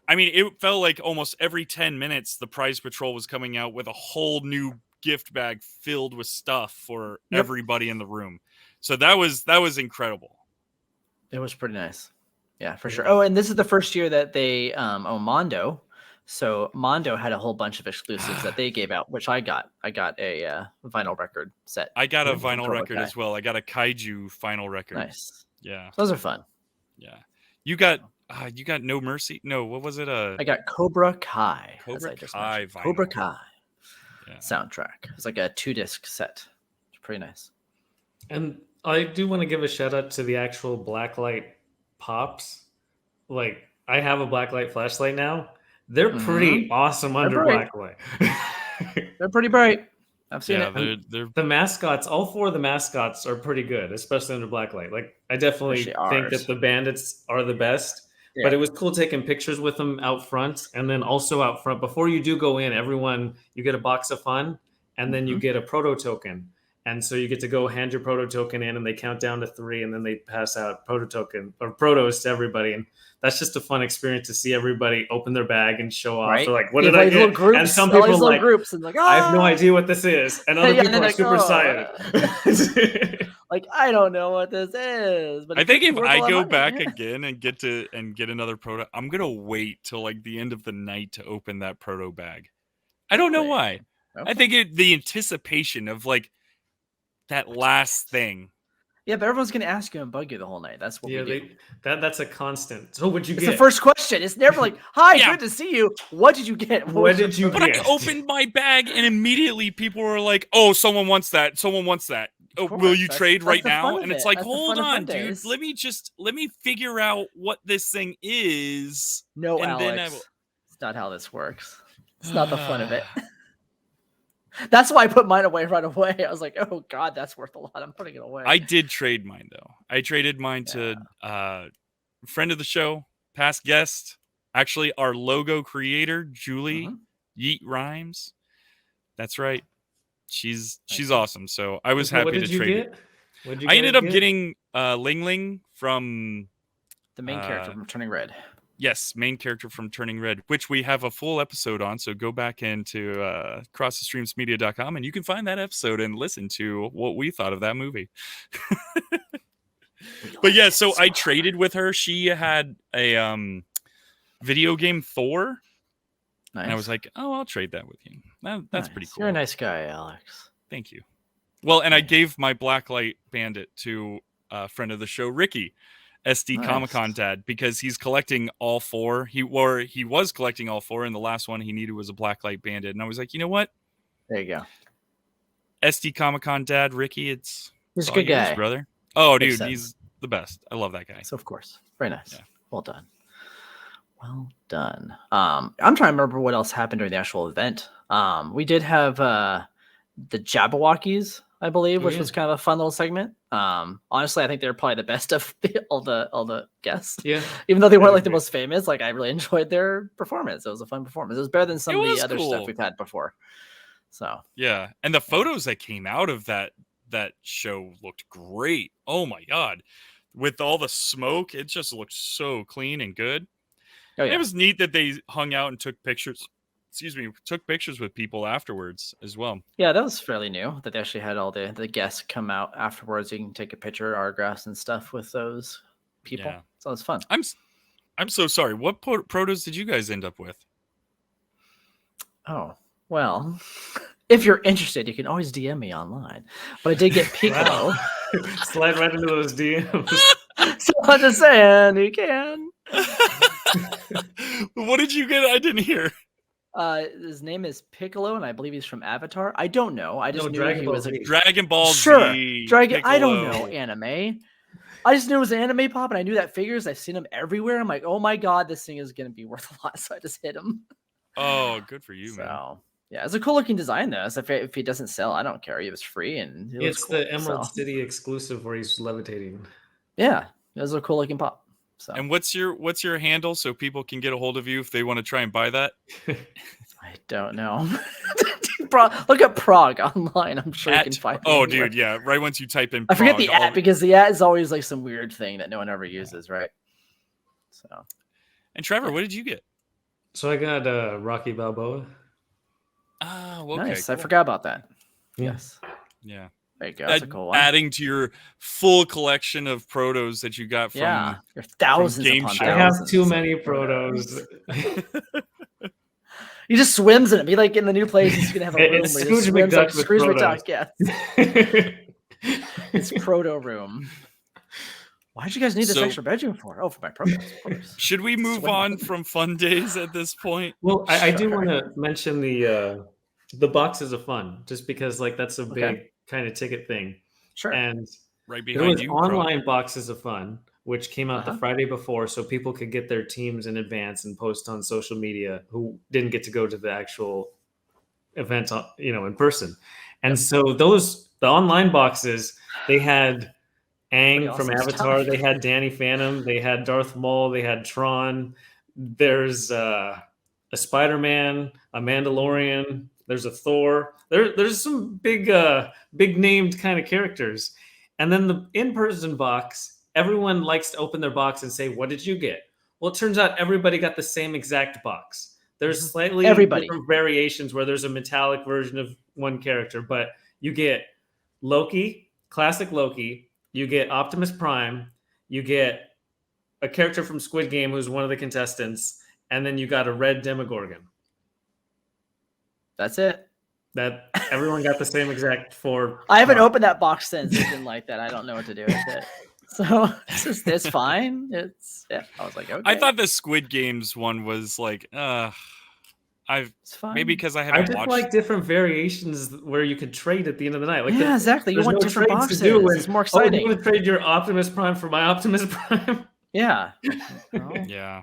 S7: I mean, it felt like almost every 10 minutes the Prize Patrol was coming out with a whole new gift bag filled with stuff for everybody in the room. So that was incredible.
S3: It was pretty nice. Yeah, for sure. Oh, and this is the first year that they own Mondo. So Mondo had a whole bunch of exclusives that they gave out, which I got. I got a vinyl record set.
S7: I got a vinyl record as well. I got a Kaiju vinyl record.
S3: Nice.
S7: Yeah.
S3: Those are fun.
S7: Yeah. You got No Mercy? No, what was it?
S3: I got Cobra Kai.
S7: Cobra Kai vinyl.
S3: Cobra Kai soundtrack. It's like a 2-disc set. It's pretty nice.
S6: And I do want to give a shout out to the actual blacklight pops. Like, I have a blacklight flashlight now. They're pretty awesome under blacklight.
S3: They're pretty bright. I've seen
S7: it.
S6: They're... The mascots, all 4 of the mascots are pretty good, especially under blacklight. Like, I definitely think that the bandits are the best. Yeah. But it was cool taking pictures with them out front, and then also out front. Before you do go in, you get a box of fun, and then you get a proto token. And so you get to go hand your proto token in, and they count down to 3, and then they pass out proto token or protos to everybody. And that's just a fun experience to see everybody open their bag and show off. They're like, what did I get?
S3: Groups,
S6: and some people like,
S3: groups and like,
S6: I have no idea what this is. And other people are super excited.
S3: Like, I don't know what this is. But
S7: I think if I go back again and get another proto, I'm going to wait till like the end of the night to open that proto bag. I don't know why. Okay. I think the anticipation of like, that last thing.
S3: Yeah, but everyone's gonna ask you and bug you the whole night. That's what we do.
S6: That's a constant. So what'd you get?
S3: It's the first question. It's never like, "Hi, good to see you. What did you get?
S6: What did you
S7: get?" But I opened my bag and immediately people were like, "Oh, someone wants that. Someone wants that. Oh, will you trade right now?" And it's like, "Hold on, dude. Let me figure out what this thing is."
S3: No, and Alex, it's not how this works. It's not the fun of it. That's why I put mine away right away. I was like, oh, God, that's worth a lot. I'm putting it away.
S7: I did trade mine, though. I traded mine to friend of the show, past guest, actually our logo creator, Julie Yeet Rhymes. That's right. She's awesome. So I was happy to trade it.
S6: What'd you
S7: I
S6: guys
S7: ended up
S6: get?
S7: getting Ling Ling from
S3: The main character from Turning Red.
S7: main character from Turning Red, which we have a full episode on. So go back into crossthestreamsmedia.com and you can find that episode and listen to what we thought of that movie. But yeah, so I traded with her. She had a video game Thor.
S3: Nice.
S7: And I was like, oh, I'll trade that with you. That's pretty cool.
S3: You're a nice guy, Alex.
S7: Thank you. Well, and I gave my Blacklight Bandit to a friend of the show, Ricky, SD
S3: Nice.
S7: Comic-Con dad, because he's collecting all 4. He was collecting all 4, and the last one he needed was a Blacklight Bandit. And I was like, you know what?
S3: There you go.
S7: SD Comic-Con dad, Ricky,
S3: He's a
S7: all
S3: good
S7: yours,
S3: guy.
S7: brother. Oh,
S3: Makes
S7: dude,
S3: sense.
S7: he's the best. I love that guy.
S3: So of course, very nice.
S7: Yeah.
S3: Well done. Well done. I'm trying to remember what else happened during the actual event. We did have the Jabberwockies, I believe, which was kind of a fun little segment. Honestly, I think they're probably the best of all the guests.
S6: Yeah.
S3: Even though they weren't like the
S6: agree.
S3: most famous, like I really enjoyed their performance. It was a fun performance. It was better than some
S7: It
S3: of
S7: was
S3: the other stuff
S7: cool.
S3: we've had before. So
S7: Yeah, and the photos that came out of that show looked great. Oh my god. With all the smoke, it just looked so clean and good.
S3: oh yeah.
S7: It was neat that they hung out and took pictures. Took pictures with people afterwards as well.
S3: Yeah, that was fairly new that they actually had all the guests come out afterwards. You can take a picture, autographs, and stuff with those people.
S7: Yeah.
S3: So it was fun.
S7: I'm so sorry. What protos did you guys end up with?
S3: Oh, well, if you're interested, you can always DM me online. But I did get Piccolo.
S6: Slide right into those DMs.
S3: So I'm just saying, you can.
S7: What did you get? I didn't hear.
S3: His name is Piccolo, and I believe he's from Avatar. I don't know. I just
S6: No,
S3: knew
S6: Dragon
S3: he
S6: Ball
S3: was a
S6: Z.
S7: Dragon Ball
S3: sure
S7: Z.
S3: Dragon. I don't
S7: Piccolo.
S3: know anime. I just knew it was an anime pop, and I knew that figures. I've seen him everywhere. I'm like, oh my god, this thing is gonna be worth a lot. So I just hit him.
S7: Oh, good for you, man.
S3: So yeah, it's a cool looking design though. So if he doesn't sell, I don't care. It was free, and it
S6: It's
S3: looks cool,
S6: the Emerald
S3: so.
S6: City exclusive where he's levitating.
S3: Yeah, it was a cool looking pop. So
S7: And what's your handle so people can get a hold of you if they want to try and buy that?
S3: I don't know. Look up Prague online. I'm sure you can find.
S7: Oh,
S3: it anywhere.
S7: dude, yeah. Right once you type in
S3: I forget
S7: Prague,
S3: the at because the at is always like some weird thing that no one ever uses, right? So
S7: And Trevor, what did you get?
S6: So I got Rocky Balboa.
S7: Oh, okay.
S3: nice. I
S7: cool.
S3: forgot about that.
S6: Yeah.
S3: Yes.
S7: Yeah.
S3: There you go. That's a cool one.
S7: Adding to your full collection of protos that you got from
S3: Yeah. You're thousands
S7: game
S3: upon
S7: show.
S6: I have
S3: thousands
S6: too
S3: of
S6: many
S3: protos.
S6: protos.
S3: He just swims in it. Be like in the new place. He's gonna have a room
S6: It's
S3: where he just
S6: Scrooge
S3: swims like
S6: McDuck with
S3: Scrooge
S6: protos.
S3: McDuck. Yeah, it's proto room. Why'd you guys need this
S7: So-
S3: extra bedroom for? Oh, for my protos. Of course.
S7: Should we move
S3: Swim.
S7: on from fun days at this point?
S6: Well, I do
S3: Sure.
S6: want to mention the boxes of fun, just because like that's a big
S3: Okay.
S6: kind of ticket thing.
S3: Sure.
S6: And
S7: Right
S6: there
S7: behind
S6: was
S7: you.
S6: online boxes of fun, which came out the
S3: Uh-huh.
S6: Friday before, so people could get their teams in advance and post on social media who didn't get to go to the actual event, in person. And so the online boxes, they had Aang
S3: Pretty
S6: from
S3: awesome
S6: Avatar,
S3: stuff.
S6: they had Danny Phantom, they had Darth Maul, they had Tron. There's a Spider-Man, a Mandalorian. There's a Thor. There's some big named kind of characters. And then the in-person box, everyone likes to open their box and say, "What did you get?" Well, it turns out everybody got the same exact box. There's slightly
S3: Everybody.
S6: different variations where there's a metallic version of one character, but you get Loki, classic Loki. You get Optimus Prime. You get a character from Squid Game who's one of the contestants, and then you got a red Demogorgon.
S3: That's it.
S6: That everyone got the same exact 4.
S3: I haven't opened that box since. It's been like that. I don't know what to do with it. So it's fine. I was like, okay.
S7: I thought the Squid Games one was like,
S3: it's fine.
S7: maybe because I
S6: I
S7: haven't
S6: just
S7: watched.
S6: like different variations where you could trade at the end of the night. Like
S3: yeah, exactly. You
S6: there's
S3: want
S6: no
S3: different
S6: trades
S3: boxes.
S6: to do when,
S3: It's more
S6: Oh,
S3: exciting.
S6: you would trade your Optimus Prime for my Optimus Prime.
S3: Yeah. Oh,
S7: Yeah,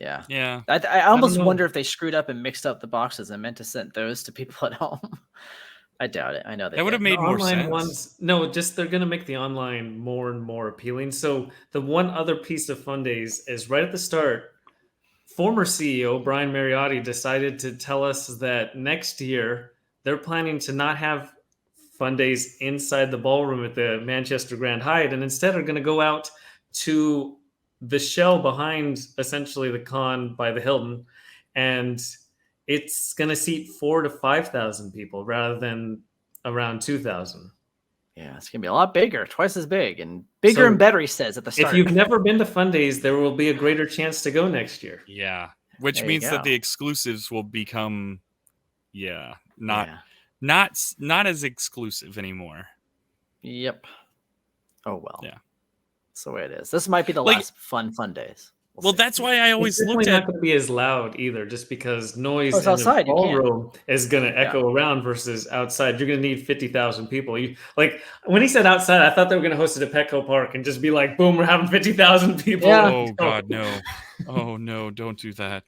S3: yeah.
S7: yeah.
S3: I almost
S6: know.
S3: wonder if they screwed up and mixed up the boxes and meant to send those to people at home. I doubt it. I know they
S7: That would have
S3: did.
S7: made more
S6: Online
S7: sense.
S6: ones, no, just they're gonna make the online more and more appealing. So the one other piece of Fun Days is right at the start. Former CEO Brian Mariotti decided to tell us that next year they're planning to not have fun days inside the ballroom at the Manchester Grand Hyatt, and instead are going to go out to the shell behind essentially the con by the Hilton, and it's going to seat 4,000 to 5,000 people rather than around 2,000.
S3: Yeah, it's gonna be a lot bigger, twice as big, and bigger
S6: So,
S3: and better. He says at the start.
S6: If you've never been to Fun Days, there will be a greater chance to go next year.
S7: Yeah, which
S3: There you
S7: means that
S3: go.
S7: the exclusives will become, not as exclusive anymore.
S3: Yep. Oh well.
S7: Yeah.
S3: That's the way it is. This might be the
S7: Like-
S3: last fun days.
S7: Well,
S3: see.
S7: that's why I
S6: It's
S7: always
S6: definitely
S7: looked
S6: not
S7: at.
S6: going to be as loud either, just because noise
S3: it's
S6: in
S3: outside,
S6: the
S3: you can't.
S6: ballroom is going to echo around versus outside. You're going to need 50,000 people. Like when he said outside, I thought they were going to host it at Petco Park and just be like, boom, we're having 50,000 people.
S3: Yeah.
S7: Oh God, no! Oh no! Don't do that.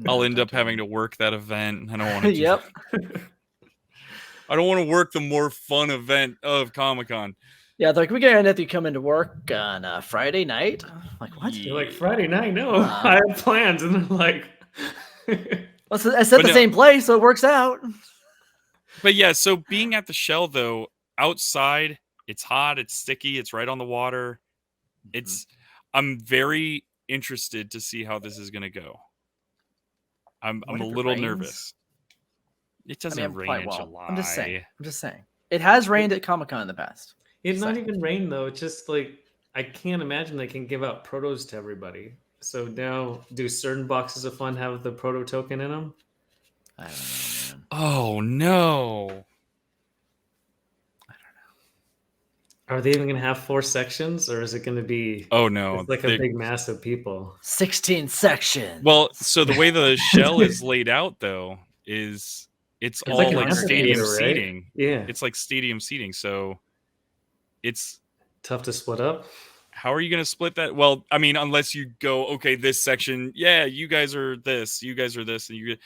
S7: I'll end up having to work that event. I don't want to.
S3: Yep.
S7: I don't want to work the more fun event of Comic-Con.
S3: Yeah, they're like, we gotta have you come into work on Friday night. I'm like, what?
S6: You're like, Friday night? No, I have plans. And they're like...
S3: Well, I said
S7: But
S3: the
S7: no.
S3: same place, so it works out.
S7: But yeah, so being at the shell though, outside, it's hot, it's sticky, it's right on the water. I'm very interested to see how this is gonna go. I'm
S3: What
S7: a
S3: if it
S7: little
S3: rains?
S7: nervous. It doesn't rain in July.
S3: I'm just saying. It has rained at Comic-Con in the past.
S6: It's not
S3: So-
S6: even rain, though. It's just like, I can't imagine they can give out protos to everybody. So now, do certain boxes of fun have the proto token in them?
S3: I don't know, man.
S7: Oh no.
S6: Are they even going to have 4 sections, or is it going to be
S7: Oh no.
S6: it's like a
S7: They-
S6: big mass of people?
S3: 16 sections.
S7: Well, so the way the shell is laid out though is it's all
S6: like an
S7: like stadium
S6: amphitheater, right?
S7: seating.
S6: Yeah,
S7: It's like stadium seating. So it's
S6: tough to split up.
S7: how are you going to split that? Well, I mean, unless you go, okay, this section, yeah, you guys are this, you guys are this, and you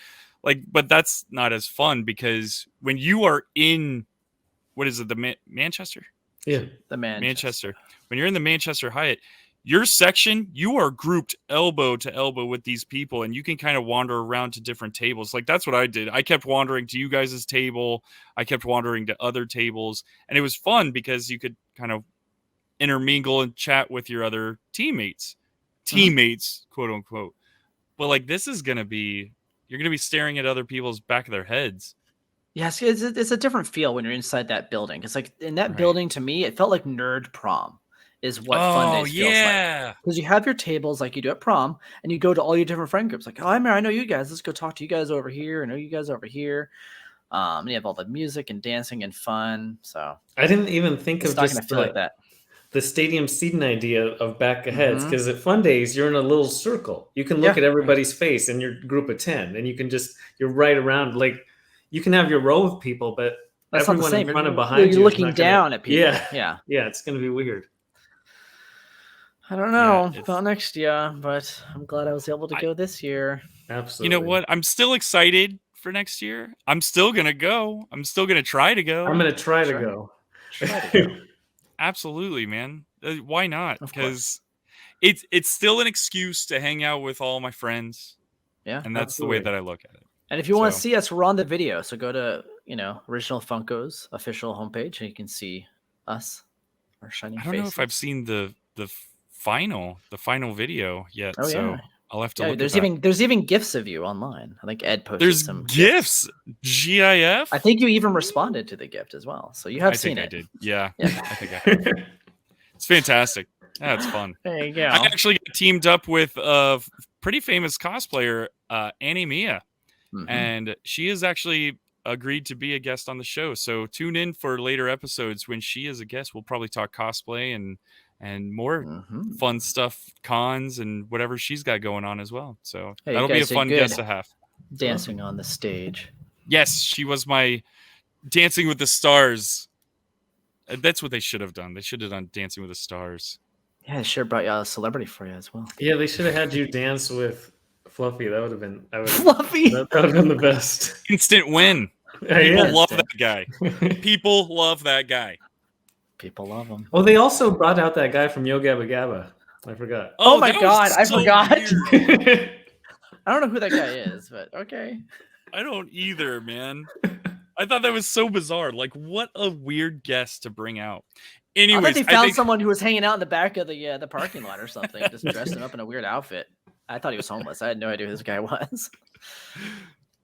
S7: like, but that's not as fun because when you are in, what is it, the Manchester?
S6: Yeah,
S3: the
S7: Manchester. When you're in the Manchester Hyatt, your section, you are grouped elbow to elbow with these people, and you can kind of wander around to different tables. Like that's what I did. I kept wandering to you guys' table. I kept wandering to other tables, and it was fun because you could kind of intermingle and chat with your other teammates, quote unquote. But like this is gonna be, you're gonna be staring at other people's back of their heads.
S3: Yes, it's a different feel when you're inside that building. It's like in that
S7: Right.
S3: building, to me, it felt like nerd prom is what Fun Days feels like. Because you have your tables like you do at prom, and you go to all your different friend groups. Like, oh, I know you guys. Let's go talk to you guys over here. I know you guys over here. And you have all the music and dancing and fun. So
S6: I didn't even think
S3: it's
S6: of
S3: not
S6: just
S3: going to feel like that.
S6: the stadium seating idea of back aheads,
S3: Mhm.
S6: because at Fun Days you're in a little circle. You can look
S3: Yeah.
S6: at everybody's face in your group of 10, and you can you're right around. Like you can have your row of people, but
S3: That's not the
S6: everyone
S3: same.
S6: in front and
S3: You're
S6: behind you is
S3: looking
S6: not gonna-
S3: down at people.
S6: Yeah,
S3: Yeah.
S6: it's gonna be weird.
S3: I don't know
S7: it's-
S3: about next year, but I'm glad I was able to go this year.
S6: Absolutely.
S7: You know what? I'm still excited for next year. I'm still gonna go. I'm still gonna try to go.
S6: I'm gonna try to
S3: Sure.
S6: go.
S3: Try to go.
S7: Absolutely, man. Why not?
S3: Of
S7: Because it's still an excuse to hang out with all my friends,
S3: Yeah.
S7: and that's the way
S6: Absolutely.
S7: that I look at it.
S3: And if you want to
S7: So-
S3: see us, we're on the video. So go to, Original Funko's official homepage and you can see us, our shining
S7: I don't
S3: faces.
S7: know if I've seen the final video yet,
S3: Oh,
S7: so
S3: yeah.
S7: I'll have to
S3: Yeah,
S7: look.
S3: there's even gifs of you online. I think Ed posted
S7: There's
S3: some
S7: gifts. GIF.
S3: I think you even responded to the gift as well. So you have
S7: I
S3: seen
S7: think
S3: it.
S7: I did. Yeah,
S3: Yeah.
S7: I think I have. It's fantastic. That's fun.
S3: There you go.
S7: I actually got teamed up with a pretty famous cosplayer, Annie Mia,
S3: Mhm.
S7: and she has actually agreed to be a guest on the show. So tune in for later episodes when she is a guest. We'll probably talk cosplay and more
S3: Mhm.
S7: fun stuff, cons and whatever she's got going on as well. So
S3: Hey, you
S7: that'll be a
S3: guys did
S7: fun
S3: good.
S7: guest to have.
S3: Dancing on the stage.
S7: Yes, she was my Dancing with the Stars. That's what they should have done. They should have done Dancing with the Stars.
S3: Yeah, I sure brought you a celebrity for you as well.
S6: Yeah, they should have had you dance with Fluffy. That would have been
S3: Fluffy.
S6: that would have been the best.
S7: Instant win.
S6: Yeah,
S7: People
S6: yeah.
S7: love that guy. People love that guy.
S3: People love them.
S6: Oh, they also brought out that guy from Yo Gabba Gabba. I forgot.
S3: Oh my
S7: that was
S3: God, I forgot.
S7: weird.
S3: I don't know who that guy is, but okay.
S7: I don't either, man. I thought that was so bizarre. Like, what a weird guest to bring out.
S3: I
S7: Anyways,
S3: thought they found someone who was hanging out in the back of the parking lot or something, just dressed him up in a weird outfit. I thought he was homeless. I had no idea who this guy was.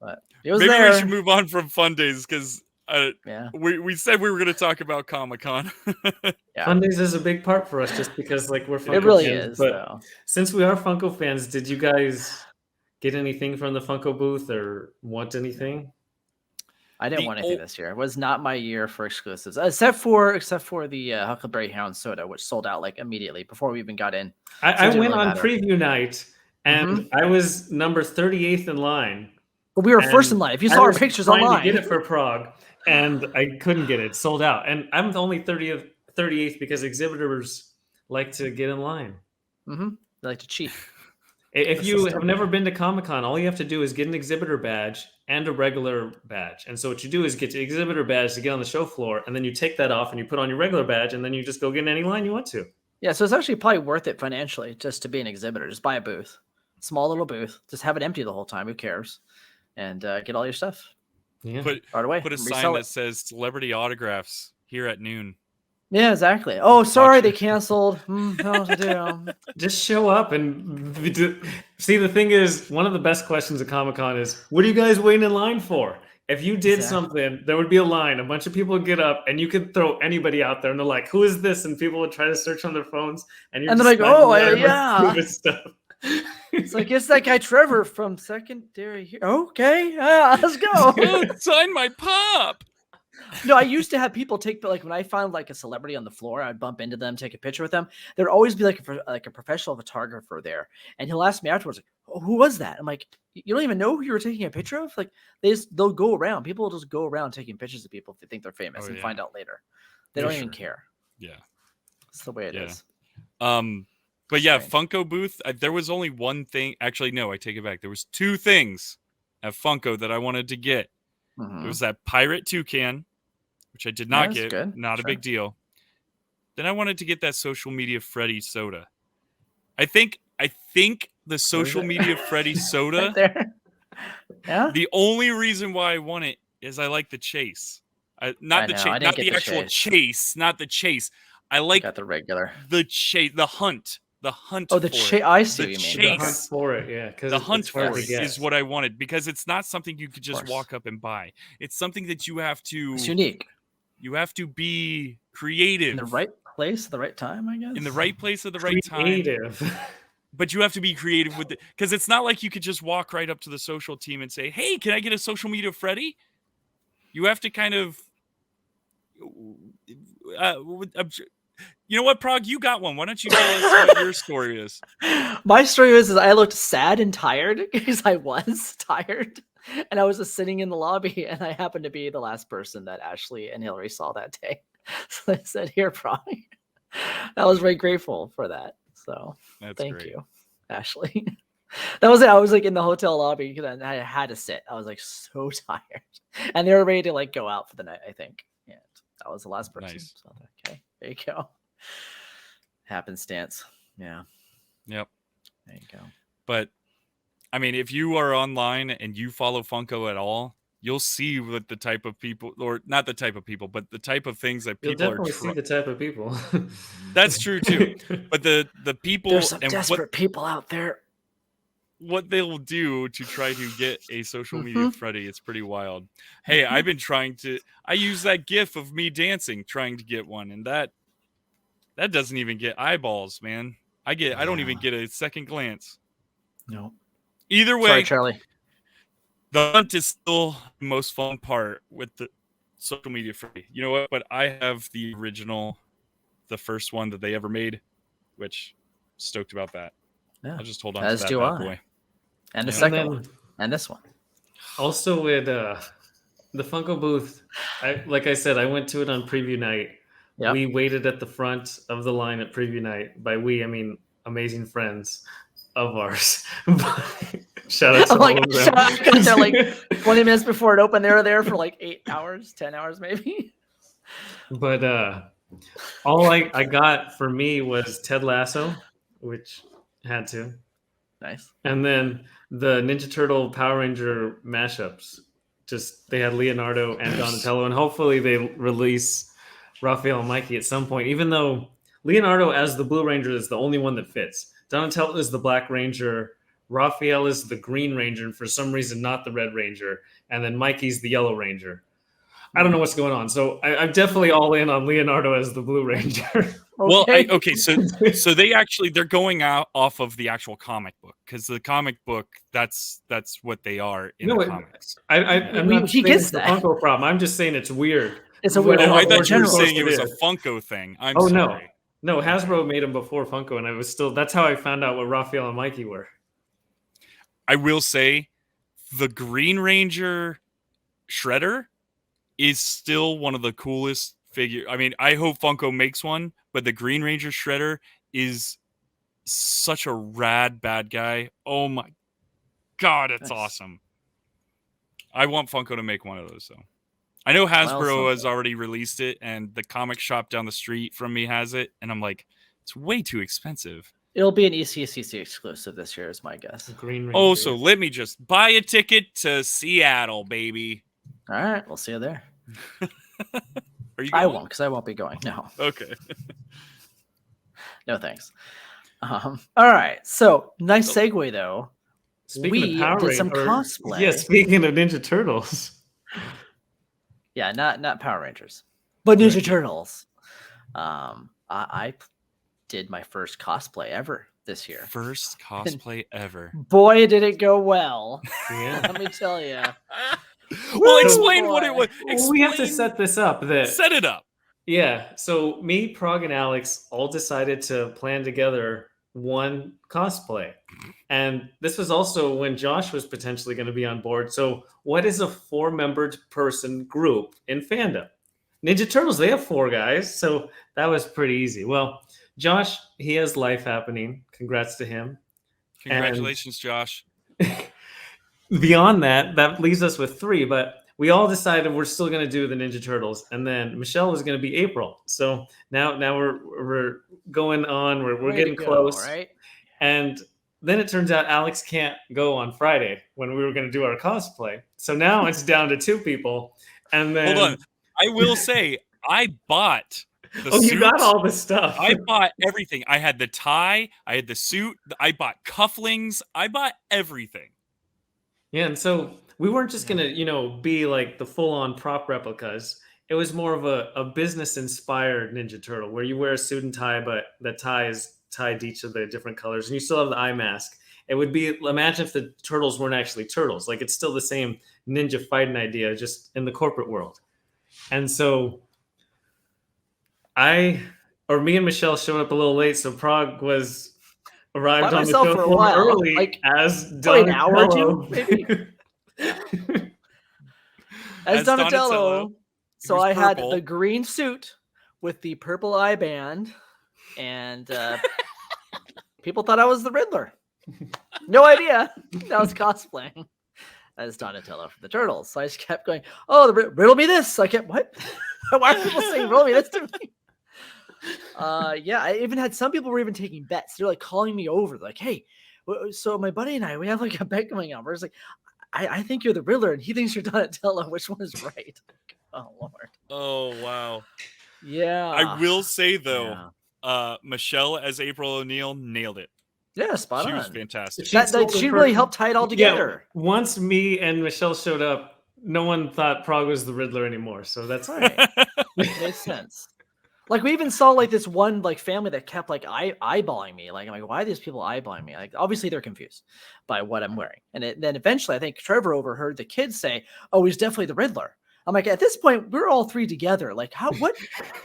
S3: But it was
S7: maybe
S3: there.
S7: we should move on from Fun Days because
S3: Yeah.
S7: we said we were going to talk about Comic-Con.
S3: Yeah.
S6: Fun Days is a big part for us just because like we're Funko
S3: It really
S6: fans.
S3: is,
S6: But
S3: though.
S6: since we are Funko fans, did you guys get anything from the Funko booth or want anything?
S3: I didn't
S7: The
S3: want anything this year. It was not my year for exclusives, except for the Huckleberry Hound soda, which sold out like immediately before we even got in.
S6: I
S3: didn't
S6: went
S3: really
S6: on
S3: matter.
S6: preview night and I was number 38th in line.
S3: But we were first
S6: And
S3: in line. If you
S6: I
S3: saw our
S6: was
S3: pictures
S6: trying
S3: online,
S6: to get it for Prague, and I couldn't get it. Sold out. And I'm the only 38th because exhibitors like to get in line.
S3: they like to cheat.
S6: If you have never been to Comic-Con, all you have to do is get an exhibitor badge and a regular badge. And so what you do is get your exhibitor badge to get on the show floor, and then you take that off and you put on your regular badge, and then you just go get in any line you want to.
S3: Yeah, so it's actually probably worth it financially just to be an exhibitor. Just buy a booth, small little booth. Just have it empty the whole time. Who cares? And get all your stuff
S6: Yeah.
S3: right away.
S7: Put a
S3: and
S7: sign
S3: resell
S7: that
S3: it.
S7: says celebrity autographs here at noon.
S3: Yeah, exactly. Oh, sorry,
S7: Watch
S3: they
S7: it.
S3: canceled. What to do?
S6: Just show up and see. The thing is, one of the best questions at Comic-Con is, what are you guys waiting in line for? If you did something, there would be a line. A bunch of people would get up, and you could throw anybody out there, and they're like, "Who is this?" And people would try to search on their phones, and
S3: And they're like, "Oh, yeah."
S6: stupid stuff.
S3: It's like, it's that guy Trevor from Secondary here. Okay, let's go.
S7: Oh, sign my pop.
S3: No, I used to have people take, like when I found like a celebrity on the floor, I'd bump into them, take a picture with them. There'd always be like a professional photographer there, and he'll ask me afterwards, like, "Oh, who was that?" I'm like, "You don't even know who you were taking a picture of." Like they'll go around. People will just go around taking pictures of people if they think they're famous and find out later. They don't even care.
S7: Yeah.
S3: It's the way it is.
S7: But yeah, Funko booth. There was only one thing. Actually, no, I take it back. There was two things at Funko that I wanted to get. It was that pirate toucan, which I did not
S3: That's
S7: get.
S3: good.
S7: Not a
S3: Sure.
S7: big deal. Then I wanted to get that social media Freddy soda. I think the social media Freddy soda.
S3: Right there. Yeah.
S7: The only reason why I want it is I like the chase. Not the actual chase. Not the chase. I like
S3: Got the regular.
S7: the chase, the hunt. The hunt.
S3: Oh, the chase. I see
S7: The
S3: what you mean.
S6: The hunt
S7: chase.
S6: for it, yeah. Because
S7: The hunt for
S6: hard to
S7: it
S6: get.
S7: is what I wanted because it's not something you could just
S3: course.
S7: walk up and buy. It's something that you have to.
S3: It's unique.
S7: You have to be creative.
S3: In the right place at the right time, I guess.
S7: In the right place at the right time.
S6: Creative.
S7: But you have to be creative with it because it's not like you could just walk right up to the social team and say, "Hey, can I get a social media Freddy?" You have to kind of. You know what, Prague? You got one. Why don't you tell us what your story is?
S3: My story is I looked sad and tired because I was tired. And I was just sitting in the lobby, and I happened to be the last person that Ashley and Hillary saw that day. So I said, "Here, Prague." I was very grateful for that. So thank you, Ashley. That was it. I was like in the hotel lobby because I had to sit. I was like so tired. And they were ready to like go out for the night, I think. And I was the last person.
S7: Nice.
S3: So, okay, there you go. Happenstance. Yeah.
S7: Yep.
S3: There you go.
S7: But I mean, if you are online and you follow Funko at all, you'll see what the type of people, or not the type of people, but the type of things that
S6: You'll
S7: people are.
S6: definitely see the type of people.
S7: That's true too. But the people
S3: There's some
S7: and
S3: desperate people out there.
S7: what they will do to try to get a social media Freddy, it's pretty wild. Hey, I've been trying to. I use that GIF of me dancing, trying to get one, and that doesn't even get eyeballs, man. I don't even get a second glance.
S3: No.
S7: Either way,
S3: Sorry, Charlie.
S7: the hunt is still the most fun part with the social media Freddy. You know what? But I have the original, the first one that they ever made, which stoked about that.
S3: Yeah.
S7: I'll just hold on
S3: As
S7: to that
S3: do
S7: bad
S3: I.
S7: boy.
S3: And the
S7: Yeah.
S3: second
S6: And then-
S3: one. And this one.
S6: Also with the Funko booth, like I said, I went to it on preview night.
S3: Yep.
S6: We waited at the front of the line at preview night. By we, I mean amazing friends of ours. Shout out to
S3: I'm
S6: all
S3: like,
S6: of them.
S3: shut up. I got there like 20 minutes before it opened. They were there for like 8 hours, 10 hours maybe.
S6: But all I got for me was Ted Lasso, which had to.
S3: Nice.
S6: And then the Ninja Turtle Power Ranger mashups Just they had Leonardo and Donatello, and hopefully they release Raphael and Mikey at some point. Even though Leonardo as the Blue Ranger is the only one that fits. Donatello is the Black Ranger. Raphael is the Green Ranger, and for some reason not the Red Ranger. And then Mikey's the Yellow Ranger. I don't know what's going on. So I'm definitely all in on Leonardo as the Blue Ranger.
S7: Well, so they're going out off of the actual comic book, because the comic book that's what they are in the comics.
S6: I'm not
S3: he
S6: saying
S3: gets
S6: it's the
S3: that.
S6: Funko problem. I'm just saying it's weird.
S3: It's a weird.
S7: Oh, I
S3: in
S7: thought you were
S3: general.
S7: saying it was a Funko thing. I'm sorry.
S6: No, Hasbro made them before Funko, and I was still. That's how I found out what Raphael and Mikey were.
S7: I will say, the Green Ranger Shredder is still one of the coolest figure. I mean, I hope Funko makes one, but the Green Ranger Shredder is such a rad bad guy. Oh my god, it's awesome. I want Funko to make one of those, though. I know Hasbro has already released it, and the comic shop down the street from me has it, and I'm like, it's way too expensive.
S3: It'll be an ECCC exclusive this year, is my guess.
S6: Green Ranger.
S7: Oh, so let me just buy a ticket to Seattle, baby.
S3: All right, we'll see you there.
S7: Are you?
S3: I
S7: going?
S3: won't, because I won't be going. No.
S7: Okay.
S3: No thanks. All right, so nice segue though.
S6: Speaking of Power
S3: did some
S6: Rangers,
S3: cosplay.
S6: Yeah, speaking of Ninja Turtles.
S3: Yeah, not Power Rangers, but Ninja Turtles. I did my first cosplay ever this year.
S7: First cosplay ever.
S3: Boy, did it go well.
S6: Yeah.
S3: Let me tell you.
S7: Well, explain what it was.
S6: We have to set this up.
S7: Set it up.
S6: Yeah. So me, Prog, and Alex all decided to plan together one cosplay. And this was also when Josh was potentially going to be on board. So what is a 4-membered person group in fandom? Ninja Turtles, they have 4 guys. So that was pretty easy. Well, Josh, he has life happening. Congrats to him.
S7: Congratulations, Josh.
S6: Beyond that, that leaves us with 3, but we all decided we're still going to do the Ninja Turtles, and then Michelle was going to be April. So now we're going on. We're getting close,
S3: right?
S6: And then it turns out Alex can't go on Friday when we were going to do our cosplay. So now it's down to 2 people. And then
S7: Hold on, I will say I bought.
S6: You got all the stuff.
S7: I bought everything. I had the tie. I had the suit. I bought cufflinks. I bought everything.
S6: Yeah, and so we weren't just gonna, be like the full-on prop replicas. It was more of a business-inspired Ninja Turtle where you wear a suit and tie, but the tie is tied to each of the different colors, and you still have the eye mask. It would be, imagine if the turtles weren't actually turtles. Like, it's still the same ninja fighting idea, just in the corporate world. And so me and Michelle showed up a little late, so Prague arrived on the show
S3: for a while,
S6: early
S3: like
S6: as
S3: an hour or
S6: Donatello.
S3: 2, maybe. As Donatello. So I had the green suit with the purple eye band, and people thought I was the Riddler. No idea. I was cosplaying as Donatello from the Turtles. So I just kept going, oh, riddle me this. So I kept, what? Why are people saying riddle me this to me? Yeah, I even had some people were even taking bets. They're like calling me over. They're like, hey, so my buddy and I, we have like a bet going on. We're just like, I think you're the Riddler and he thinks you're Donatello. Which one is right? Oh, Lord.
S7: Oh, wow.
S3: Yeah.
S7: I will say, though, Michelle as April O'Neil nailed it.
S3: Yeah, spot on.
S7: She was fantastic.
S3: She really helped tie it all together.
S6: Yeah, once me and Michelle showed up, no one thought Prague was the Riddler anymore. So that's
S3: right. Makes sense. Like, we even saw like this one like family that kept like eyeballing me. Like, I'm like, why are these people eyeballing me? Like, obviously they're confused by what I'm wearing. And then eventually, I think Trevor overheard the kids say, "Oh, he's definitely the Riddler." I'm like, at this point, we're all 3 together. Like,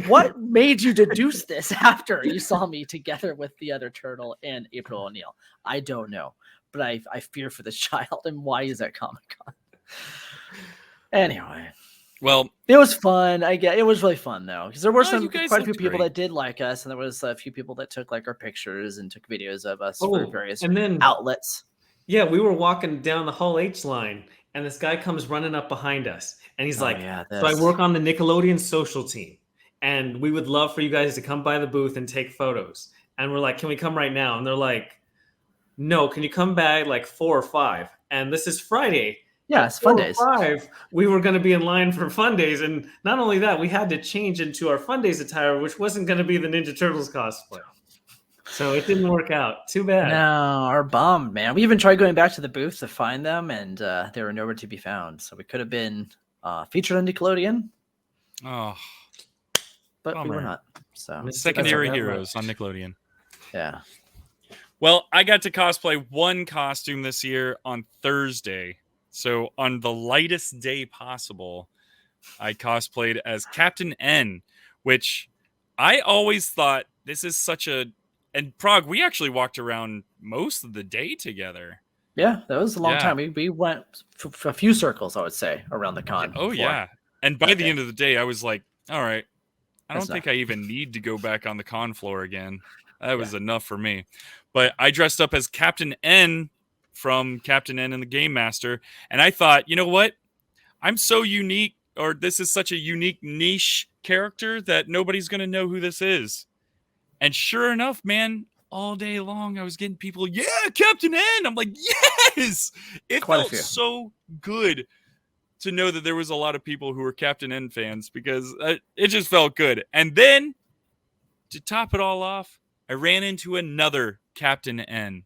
S3: what made you deduce this after you saw me together with the other turtle and April O'Neil? I don't know, but I fear for this child. And why is that Comic-Con? Anyway.
S7: Well,
S3: it was fun. It was really fun though, because there were quite a few people
S7: great.
S3: that did like us, and there was a few people that took like our pictures and took videos of us
S6: Oh,
S3: for various
S6: and then,
S3: outlets.
S6: Yeah, we were walking down the Hall H line, and this guy comes running up behind us, and he's like, "So I work on the Nickelodeon social team, and we would love for you guys to come by the booth and take photos." And we're like, "Can we come right now?" And they're like, "No, can you come by like 4 or 5?" And this is Friday.
S3: Yeah,
S6: at
S3: it's Fun
S6: 4 or
S3: Days.
S6: 5, we were going to be in line for Fun Days, and not only that, we had to change into our Fun Days attire, which wasn't going to be the Ninja Turtles cosplay. So it didn't work out. Too bad.
S3: No, our bummed, man. We even tried going back to the booth to find them, and they were nowhere to be found. So we could have been featured on Nickelodeon,
S7: Oh,
S3: but we were
S7: bummer.
S3: not. So
S7: Secondary
S6: That's all right.
S7: heroes on Nickelodeon.
S3: yeah.
S7: Well, I got to cosplay one costume this year on Thursday. So on the lightest day possible, I cosplayed as Captain N, which I always thought this is such a... And Prague, we actually walked around most of the day together.
S3: Yeah, that was a long
S7: Yeah.
S3: time. We went for a few circles, I would say, around the con.
S7: Oh,
S3: floor.
S7: yeah. And by the
S3: Okay.
S7: end of the day, I was like, all right, I don't
S3: That's
S7: think
S3: enough.
S7: I even need to go back on the con floor again. That was enough for me. But I dressed up as Captain N from Captain N and the Game Master. And I thought, you know what? I'm so unique, or this is such a unique niche character that nobody's going to know who this is. And sure enough, man, all day long, I was getting people, yeah, Captain N. I'm like, yes! It
S3: Quite a
S7: felt
S3: few.
S7: so good to know that there was a lot of people who were Captain N fans because it just felt good. And then, to top it all off, I ran into another Captain N,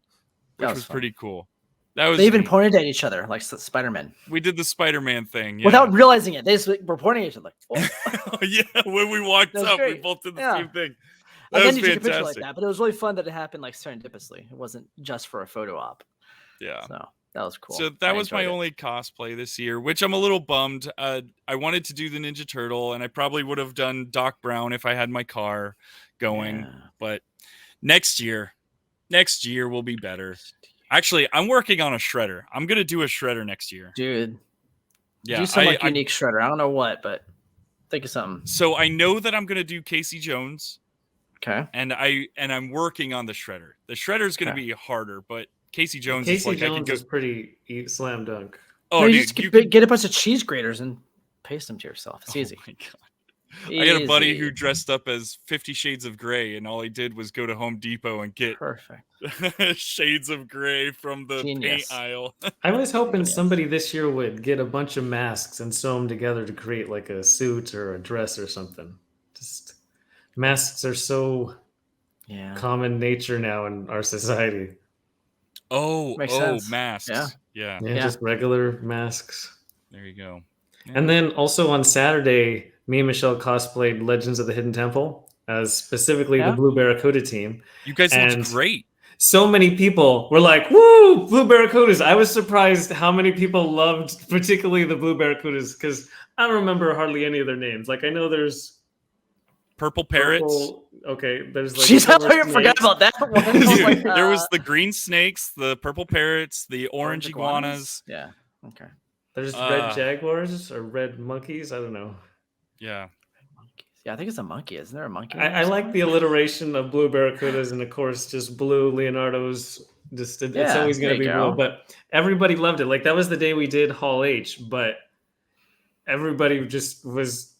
S3: That
S7: which
S3: was
S7: was
S3: fun.
S7: pretty cool. That was
S3: They even
S7: neat.
S3: pointed at each other like Spider-Man
S7: We did the Spider-Man thing. Yeah.
S3: without realizing it. They just were pointing at each other. Like, oh.
S7: Yeah, when we walked
S3: That was
S7: up, we
S3: great.
S7: both did the
S3: Yeah.
S7: same thing.
S3: I
S7: That
S3: then
S7: was
S3: you took a picture like
S7: fantastic.
S3: that, but it was really fun that it happened like serendipitously. It wasn't just for a photo op.
S7: Yeah.
S3: So that was cool.
S7: So that
S3: I
S7: was my
S3: enjoyed it.
S7: only cosplay this year, which I'm a little bummed. I wanted to do the Ninja Turtle, and I probably would have done Doc Brown if I had my car going.
S3: Yeah.
S7: But next year will be better. Actually, I'm working on a shredder. I'm gonna do a shredder next year.
S3: Dude,
S7: Yeah,
S3: do some like unique shredder. I don't know what, but think of something.
S7: so I know that I'm gonna do Casey Jones,
S3: Okay.
S7: and I'm working on the shredder. The shredder is gonna
S3: Okay.
S7: be harder, but Casey Jones is
S6: Casey
S7: like I can
S6: Jones
S7: go.
S6: is pretty slam dunk.
S7: Oh,
S3: No, you
S7: dude,
S3: just
S7: you
S3: get a bunch of cheese graters and paste them to yourself. It's
S7: Oh
S3: easy.
S7: my God. I got a buddy
S3: Easy.
S7: who dressed up as 50 Shades of Grey, and all he did was go to Home Depot and get
S3: Perfect.
S7: Shades of Grey from the
S3: Genius.
S7: paint aisle.
S6: I was hoping somebody this year would get a bunch of masks and sew them together to create like a suit or a dress or something. Just masks are so
S3: Yeah.
S6: common nature now in our society.
S3: Makes sense.
S7: Masks.
S3: Yeah.
S7: Yeah,
S6: Yeah,
S3: Yeah.
S6: just regular masks.
S7: there you go.
S6: And then also on Saturday, me and Michelle cosplayed Legends of the Hidden Temple as specifically
S3: Yeah.
S6: the Blue Barracuda team.
S7: You guys
S6: And-
S7: looked great.
S6: So many people were like, woo, Blue Barracudas. I was surprised how many people loved particularly the Blue Barracudas because I don't remember hardly any of their names. Like I know there's
S7: Purple parrots.
S6: purple- okay, there's like
S3: Jeez, I
S6: silver
S3: forgot
S6: snakes.
S3: about that one. I was
S7: Dude,
S3: like,
S7: there was the green snakes, the purple parrots, the orange
S3: iguanas?
S7: iguanas.
S3: Yeah. Okay.
S6: There's
S7: Uh,
S6: red jaguars or red monkeys. I don't know.
S7: Yeah.
S3: Monkeys. Yeah, I think it's a monkey. Isn't there a monkey?
S6: I like the alliteration of blue barracudas, and of course, just blue Leonardo's. Just it's
S3: Yeah,
S6: always going to
S3: there
S6: be
S3: you
S6: blue.
S3: go.
S6: But everybody loved it. Like that was the day we did Hall H, but everybody just was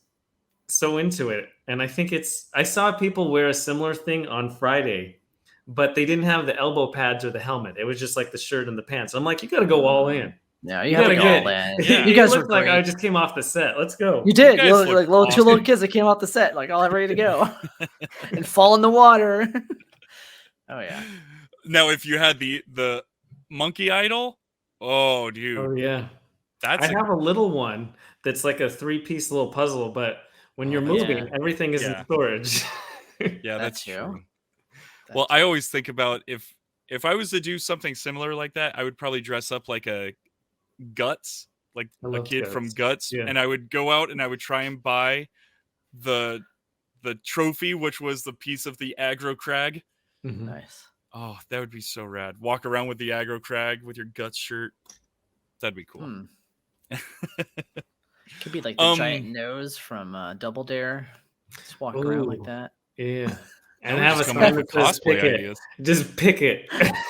S6: so into it. And I think I saw people wear a similar thing on Friday, but they didn't have the elbow pads or the helmet. It was just like the shirt and the pants. I'm like, you got to go all in.
S3: Yeah, you have to
S6: gotta
S3: go
S6: get-
S3: all in.
S7: Yeah.
S3: You guys were
S6: looked like
S3: great.
S6: I just came off the set. Let's go.
S3: You did.
S7: guys
S3: You look
S7: look
S3: like little two little
S7: awesome.
S3: kids that came off the set, like all ready to go, and fall in the water. Oh yeah.
S7: Now, if you had the monkey idol, oh, dude,
S6: Oh yeah.
S7: that's
S6: I have a little one that's like a 3-piece little puzzle, but when you're
S7: that's
S6: moving, everything is
S7: Yeah.
S6: in storage.
S7: yeah,
S3: That's
S7: that's
S3: you.
S7: true. Well, I always think about if I was to do something similar like that, I would probably dress up like a Guts, like
S6: I
S7: a
S6: love
S7: kid from
S6: Guts.
S7: Guts,
S6: Yeah.
S7: and I would go out and I would try and buy the trophy, which was the piece of the aggro crag.
S6: Mhm.
S3: Nice.
S7: Oh, that would be so rad. Walk around with the aggro crag with your Guts shirt. That'd be cool.
S3: Could be like the giant nose from Double Dare. Just walk around like
S6: Ooh.
S3: that.
S6: Yeah. And
S7: We're
S6: have a
S7: just
S6: sign
S7: coming up
S6: that
S7: with
S6: says
S7: cosplay
S6: pick it.
S7: ideas.
S6: Just pick it.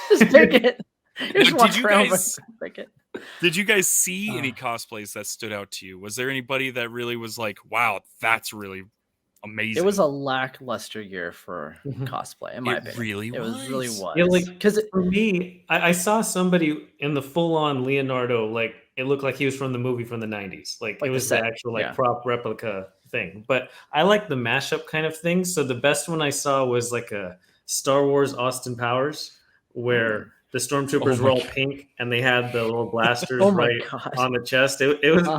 S3: Just pick it. You just
S7: Did
S3: walk
S7: you
S3: around
S7: guys-
S3: pick it.
S7: Did you guys see any cosplays that stood out to you? Was there anybody that really was like, wow, that's really amazing?
S3: It was a lackluster year for
S6: Mhm.
S3: cosplay, in my
S7: It
S3: opinion.
S7: really
S3: It was really
S7: was.
S3: was.
S6: Yeah, like
S3: Because
S6: for me, I saw somebody in the full-on Leonardo, like it looked like he was from the movie from the 90s. Like
S3: Like
S6: it
S3: the
S6: was the
S3: set,
S6: actual like
S3: yeah.
S6: prop replica thing. But I like the mashup kind of thing. So the best one I saw was like a Star Wars Austin Powers where the stormtroopers
S7: Oh
S6: were
S7: my
S6: all
S7: God.
S6: pink and they had the little blasters
S3: Oh my
S6: right
S3: God.
S6: on the chest. It was
S3: Uh-huh.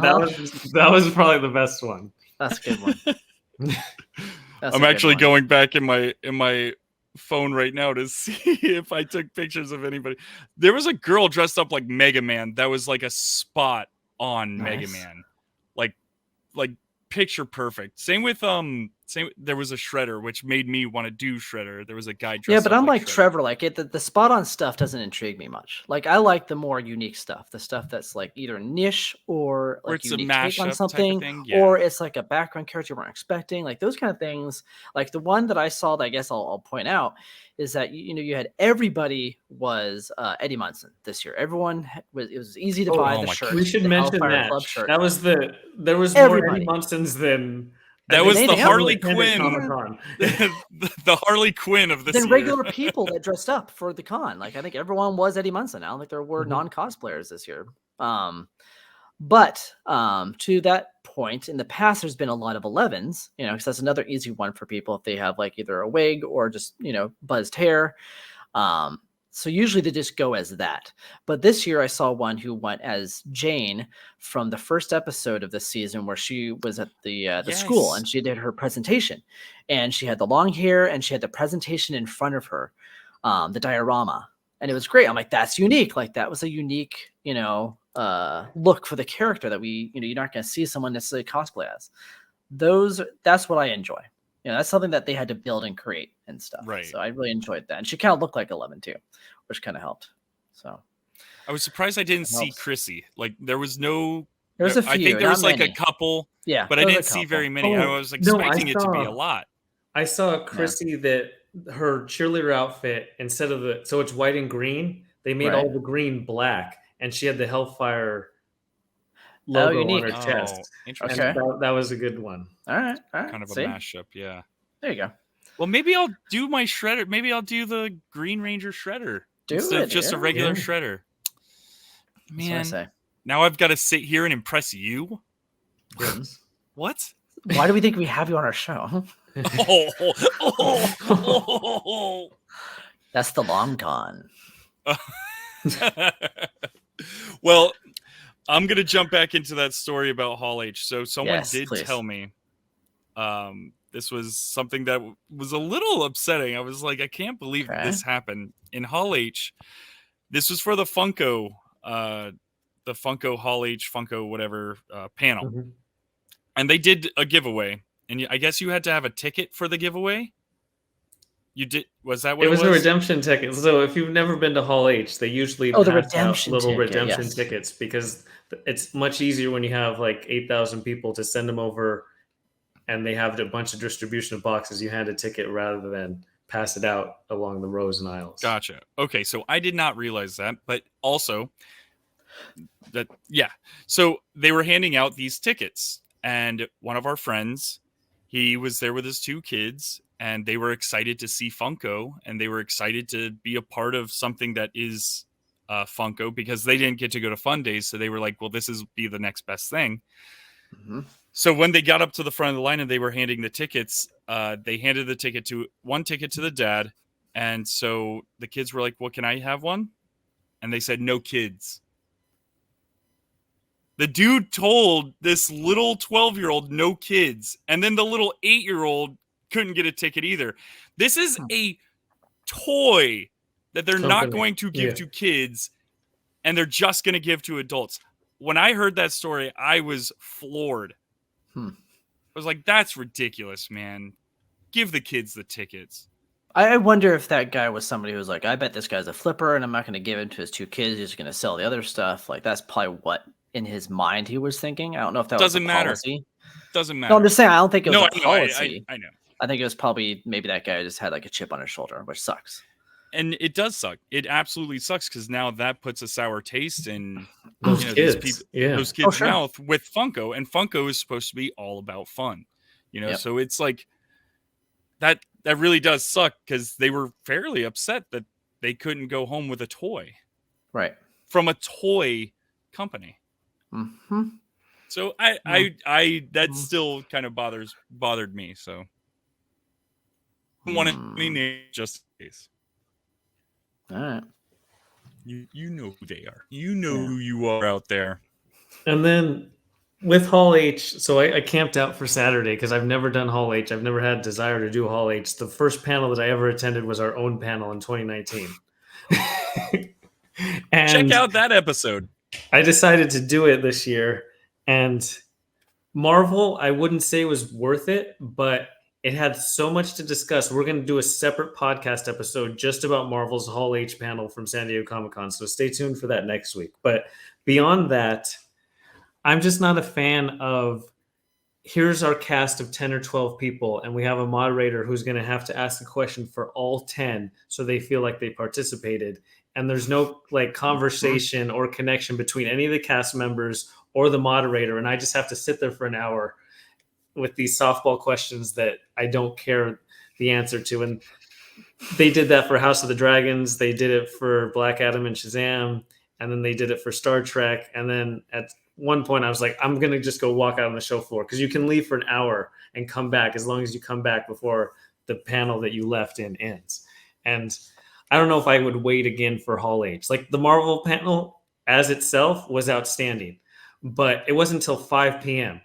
S6: that was probably the best one.
S3: That's a good one. That's
S7: I'm
S3: a good
S7: actually
S3: one.
S7: going back in my phone right now to see if I took pictures of anybody. There was a girl dressed up like Mega Man that was like a spot on Mega
S3: Nice.
S7: Man. Like picture perfect. Same with there was a Shredder, which made me want to do Shredder. There was a guy dressed
S3: Yeah, but
S7: up
S3: I'm like
S7: Shredder.
S3: Trevor. Like the spot on stuff doesn't intrigue me much. Like I like the more unique stuff, the stuff that's like either niche or
S7: Where
S3: like
S7: it's a
S3: unique take
S7: mashup
S3: on
S7: type of
S3: something,
S7: thing, yeah.
S3: or it's like a background character you weren't expecting. Like those kind of things. Like the one that I saw that I guess I'll point out is that you had everybody was Eddie Munson this year. Everyone was, it was easy to buy
S7: oh
S3: the
S7: my
S3: shirt.
S7: God.
S6: We should
S3: the
S6: mention
S3: Hellfire
S6: that.
S3: Club shirt.
S6: There was more
S3: Everybody.
S6: Eddie Munsons than
S7: That was the
S3: anything else.
S7: Harley
S6: attended
S7: Quinn.
S6: Comic-Con.
S7: the Harley Quinn of this
S3: Than
S7: year.
S3: regular people that dressed up for the con. Like I think everyone was Eddie Munson. I don't think there were
S6: Mhm.
S3: non-cosplayers this year. But to that point, in the past, there's been a lot of 11s, because that's another easy one for people if they have like either a wig or just, buzzed hair. So usually they just go as that. But this year I saw one who went as Jane from the first episode of this season where she was at the school
S7: Yes.
S3: and she did her presentation. And she had the long hair and she had the presentation in front of her, the diorama. And it was great. I'm like, that's unique. Like that was a unique, look for the character that you're not going to see someone necessarily cosplay as. That's what I enjoy. That's something that they had to build and create and stuff.
S7: Right.
S3: So I really enjoyed that. And she kind of looked like 11 too, which kind of helped. So
S7: I was surprised I didn't see
S3: helps.
S7: Chrissy. Like there was no.
S3: there was a few.
S7: I think there
S3: not
S7: was like
S3: many.
S7: a couple,
S3: Yeah,
S7: but I
S3: there was a
S7: didn't see
S3: couple.
S7: very many. I was
S6: No,
S7: expecting it to be a lot.
S6: I saw Chrissy that her cheerleader outfit, instead of so it's white and green, they made
S3: Right.
S6: all the green black, and she had the Hellfire logo on
S3: unique.
S6: her chest.
S7: Oh, interesting.
S6: And
S3: Okay.
S6: that was a good one.
S3: All right.
S7: Kind of a
S3: See?
S7: mashup, yeah.
S3: There you go.
S7: Well, maybe I'll do my Shredder. Maybe I'll do the Green Ranger Shredder
S3: Do
S7: instead
S3: it,
S7: of just a
S3: yeah.
S7: regular
S6: Yeah.
S7: Shredder.
S3: That's what I
S7: Man,
S3: say.
S7: now I've got to sit here and impress you.
S6: Yes.
S7: What?
S3: Why do we think we have you on our show?
S7: Oh.
S3: That's the long con.
S7: Well, I'm gonna jump back into that story about Hall H. So someone
S3: Yes,
S7: did
S3: please.
S7: tell me this was something that was a little upsetting. I was like, I can't believe
S3: Okay.
S7: this happened in Hall H. This was for the Funko Hall H Funko whatever panel,
S6: Mhm.
S7: and they did a giveaway. And I guess you had to have a ticket for the giveaway. You did? Was that what
S6: It
S7: it
S6: was a redemption ticket. So if you've never been to Hall H, they usually
S3: Oh, the
S6: pass out
S3: redemption
S6: little
S3: ticket,
S6: redemption
S3: yes.
S6: tickets because it's much easier when you have like 8,000 people to send them over, and they have a bunch of distribution of boxes. You hand a ticket rather than pass it out along the rows and aisles.
S7: Gotcha. Okay, so I did not realize that, but also that so they were handing out these tickets, and one of our friends, he was there with his two kids, and they were excited to see Funko, and they were excited to be a part of something that is Funko because they didn't get to go to Fun Days, so they were like, well, this is be the next best thing.
S3: Mm-hmm.
S7: So when they got up to the front of the line and they were handing the tickets, they handed one ticket to the dad. And so the kids were like, well, can I have one? And they said, no kids. The dude told this little 12-year-old no kids. And then the little 8-year-old couldn't get a ticket either. This is a toy that they're not
S6: Company.
S7: going to give to kids, and they're just going to give to adults. When I heard that story, I was floored. I was like, that's ridiculous, man. Give the kids the tickets.
S3: I wonder if that guy was somebody who was like, I bet this guy's a flipper and I'm not going to give him to his two kids. He's just going to sell the other stuff. Like, that's probably what in his mind he was thinking. I don't know if that
S7: Doesn't
S3: was a
S7: matter.
S3: policy.
S7: Doesn't matter.
S3: No, I'm just saying, I don't think it was
S7: No,
S3: a
S7: I know.
S3: policy.
S7: I know.
S3: I think it was probably maybe that guy just had like a chip on his shoulder, which sucks.
S7: And it does suck. It absolutely sucks because now that puts a sour taste in
S6: Those kids.
S7: those kids'
S3: sure.
S7: mouth with Funko. And Funko is supposed to be all about fun.
S3: Yep.
S7: So it's like that really does suck because they were fairly upset that they couldn't go home with a toy
S3: Right.
S7: from a toy company.
S3: Mm-hmm.
S7: So I that still kind of bothered me. So wanted any name just in case.
S3: All right.
S7: You know who they are. You know who you are out there.
S6: And then with Hall H, so I camped out for Saturday because I've never done Hall H. I've never had desire to do Hall H. The first panel that I ever attended was our own panel in 2019. And
S7: Check out that episode.
S6: I decided to do it this year. And Marvel, I wouldn't say was worth it, but it had so much to discuss. We're going to do a separate podcast episode just about Marvel's Hall H panel from San Diego Comic-Con. So stay tuned for that next week. But beyond that, I'm just not a fan of here's our cast of 10 or 12 people, and we have a moderator who's going to have to ask a question for all 10 so they feel like they participated. And there's no like conversation or connection between any of the cast members or the moderator. And I just have to sit there for an hour with these softball questions that I don't care the answer to. And they did that for House of the Dragons. They did it for Black Adam and Shazam. And then they did it for Star Trek. And then at one point I was like, I'm going to just go walk out on the show floor because you can leave for an hour and come back as long as you come back before the panel that you left in ends. And I don't know if I would wait again for Hall H. Like the Marvel panel as itself was outstanding, but it wasn't until 5 p.m.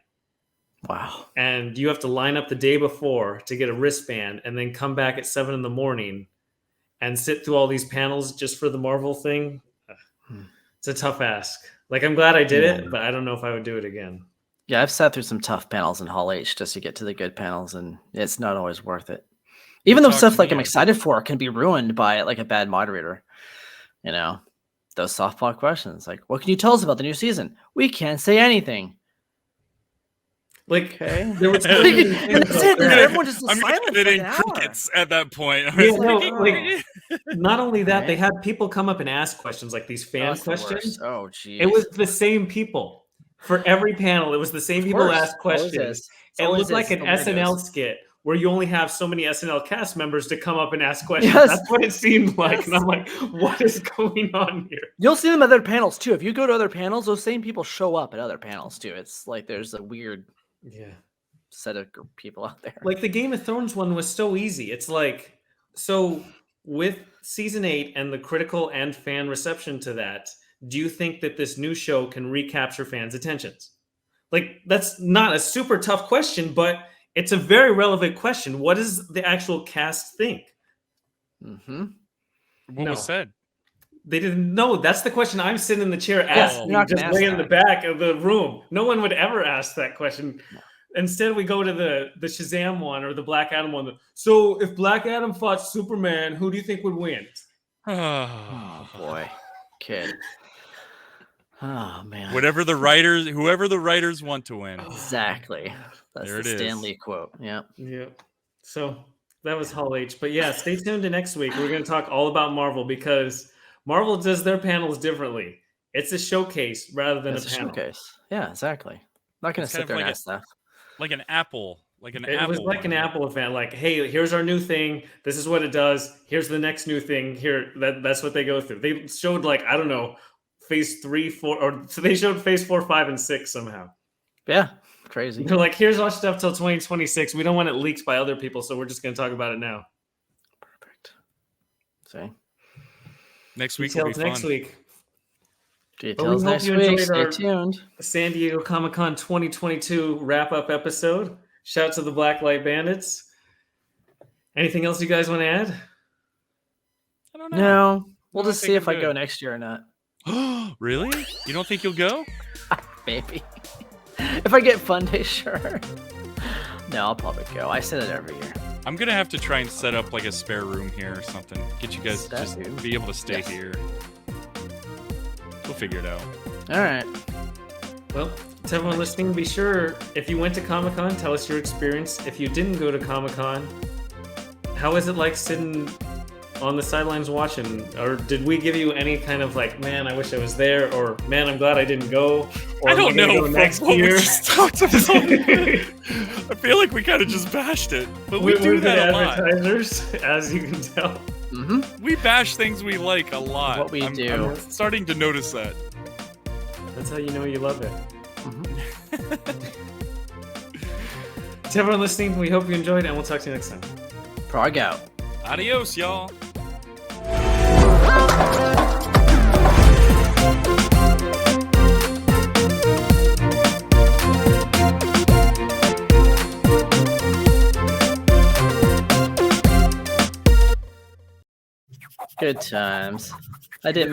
S3: Wow.
S6: And you have to line up the day before to get a wristband and then come back at 7 a.m. and sit through all these panels just for the Marvel thing. It's a tough ask. Like, I'm glad I did it, but I don't know if I would do it again.
S3: Yeah, I've sat through some tough panels in Hall H just to get to the good panels, and it's not always worth it. Even though stuff like I'm excited for can be ruined by like a bad moderator. You know, those softball questions. Like, what can you tell us about the new season? We can't say anything.
S6: Like,
S3: Okay.
S6: there was
S3: That's it. Everyone just is
S7: I'm
S3: silent
S7: gonna
S3: for
S7: get
S3: an
S7: in
S3: hour.
S7: crickets at that point.
S6: Yeah, no, like, not only that, they
S3: Right.
S6: had people come up and ask questions, like these fan
S3: That's the
S6: questions.
S3: worst. Oh, geez.
S6: It was the same people for every panel. It was the same people ask questions. It looked like an SNL skit where you only have so many SNL cast members to come up and ask questions.
S3: Yes.
S6: That's what it seemed like.
S3: Yes.
S6: And I'm like, what is going on here?
S3: You'll see them at other panels too. If you go to other panels, those same people show up at other panels too. It's like there's a weird set of people out there.
S6: Like the Game of Thrones one was so easy. It's like, so with season 8 and the critical and fan reception to that, do you think that this new show can recapture fans' attentions? Like, that's not a super tough question, but it's a very relevant question. What does the actual cast think?
S3: Mm-hmm.
S7: What was said?
S6: They didn't know. That's the question I'm sitting in the chair asking,
S3: you're not gonna
S6: just
S3: ask
S6: way in the
S3: that.
S6: back of the room. No one would ever ask that question. Instead, we go to the Shazam one or the Black Adam one. So if Black Adam fought Superman, who do you think would win?
S3: Oh boy, kid. Oh man.
S7: Whoever the writers want to win.
S3: Exactly. That's
S7: There
S3: the
S7: it is.
S3: Stan Lee quote. Yeah.
S6: Yeah. So that was Hall H. But yeah, stay tuned to next week. We're going to talk all about Marvel because Marvel does their panels differently. It's a showcase rather than
S3: It's
S6: a
S3: a
S6: panel.
S3: showcase. Yeah, exactly. Not gonna
S7: It's
S3: sit
S7: kind of
S3: there and
S7: like
S3: ask stuff.
S7: Like an Apple.
S6: It was like an Apple event. Like, hey, here's our new thing. This is what it does. Here's the next new thing. Here, that's what they go through. They showed like, I don't know, phase 3, 4, or so they showed phase 4, 5, and 6 somehow.
S3: Yeah, crazy.
S6: They're like, here's our stuff till 2026. We don't want it leaked by other people, so we're just going to talk about it now.
S3: Perfect. See.
S7: Next week will be
S6: Details next
S7: fun.
S6: week.
S3: Details
S6: hope
S3: next
S6: you
S3: week.
S6: enjoyed
S3: Stay
S6: our-
S3: tuned.
S6: San Diego Comic-Con 2022 wrap-up episode. Shout out to the Blacklight Bandits. Anything else you guys want to add?
S7: I don't know.
S3: No, we'll
S7: No, I
S3: just
S7: think
S3: see if
S7: I'm
S3: I go
S7: good.
S3: next year or not.
S7: Really? You don't think you'll go?
S3: Maybe. If I get Funday, sure. No, I'll probably go. I said it every year.
S7: I'm gonna have to try and set up like a spare room here or something. Get you guys
S3: That
S7: just
S3: dude.
S7: be able to stay
S3: Yes.
S7: here. We'll figure it out.
S3: All right.
S6: Well, to everyone listening, be sure, if you went to Comic-Con, tell us your experience. If you didn't go to Comic-Con, how is it like sitting on the sidelines watching? Or did we give you any kind of like, man, I wish I was there, or man, I'm glad I didn't go, or
S7: I don't
S6: "We're gonna
S7: know
S6: go
S7: from
S6: next
S7: what we
S6: year."
S7: just talked about. I feel like we kind of just bashed it, but we
S6: We're
S7: do
S6: good
S7: that a lot.
S6: advertisers, as you can tell.
S3: Mm-hmm.
S7: We bash things we like a lot.
S3: What we do.
S7: I'm starting to notice that.
S6: That's how you know you love it.
S3: Mhm.
S6: To everyone listening, we hope you enjoyed, and we'll talk to you next time.
S3: Prog out.
S7: Adios, y'all.
S3: Good times. I didn't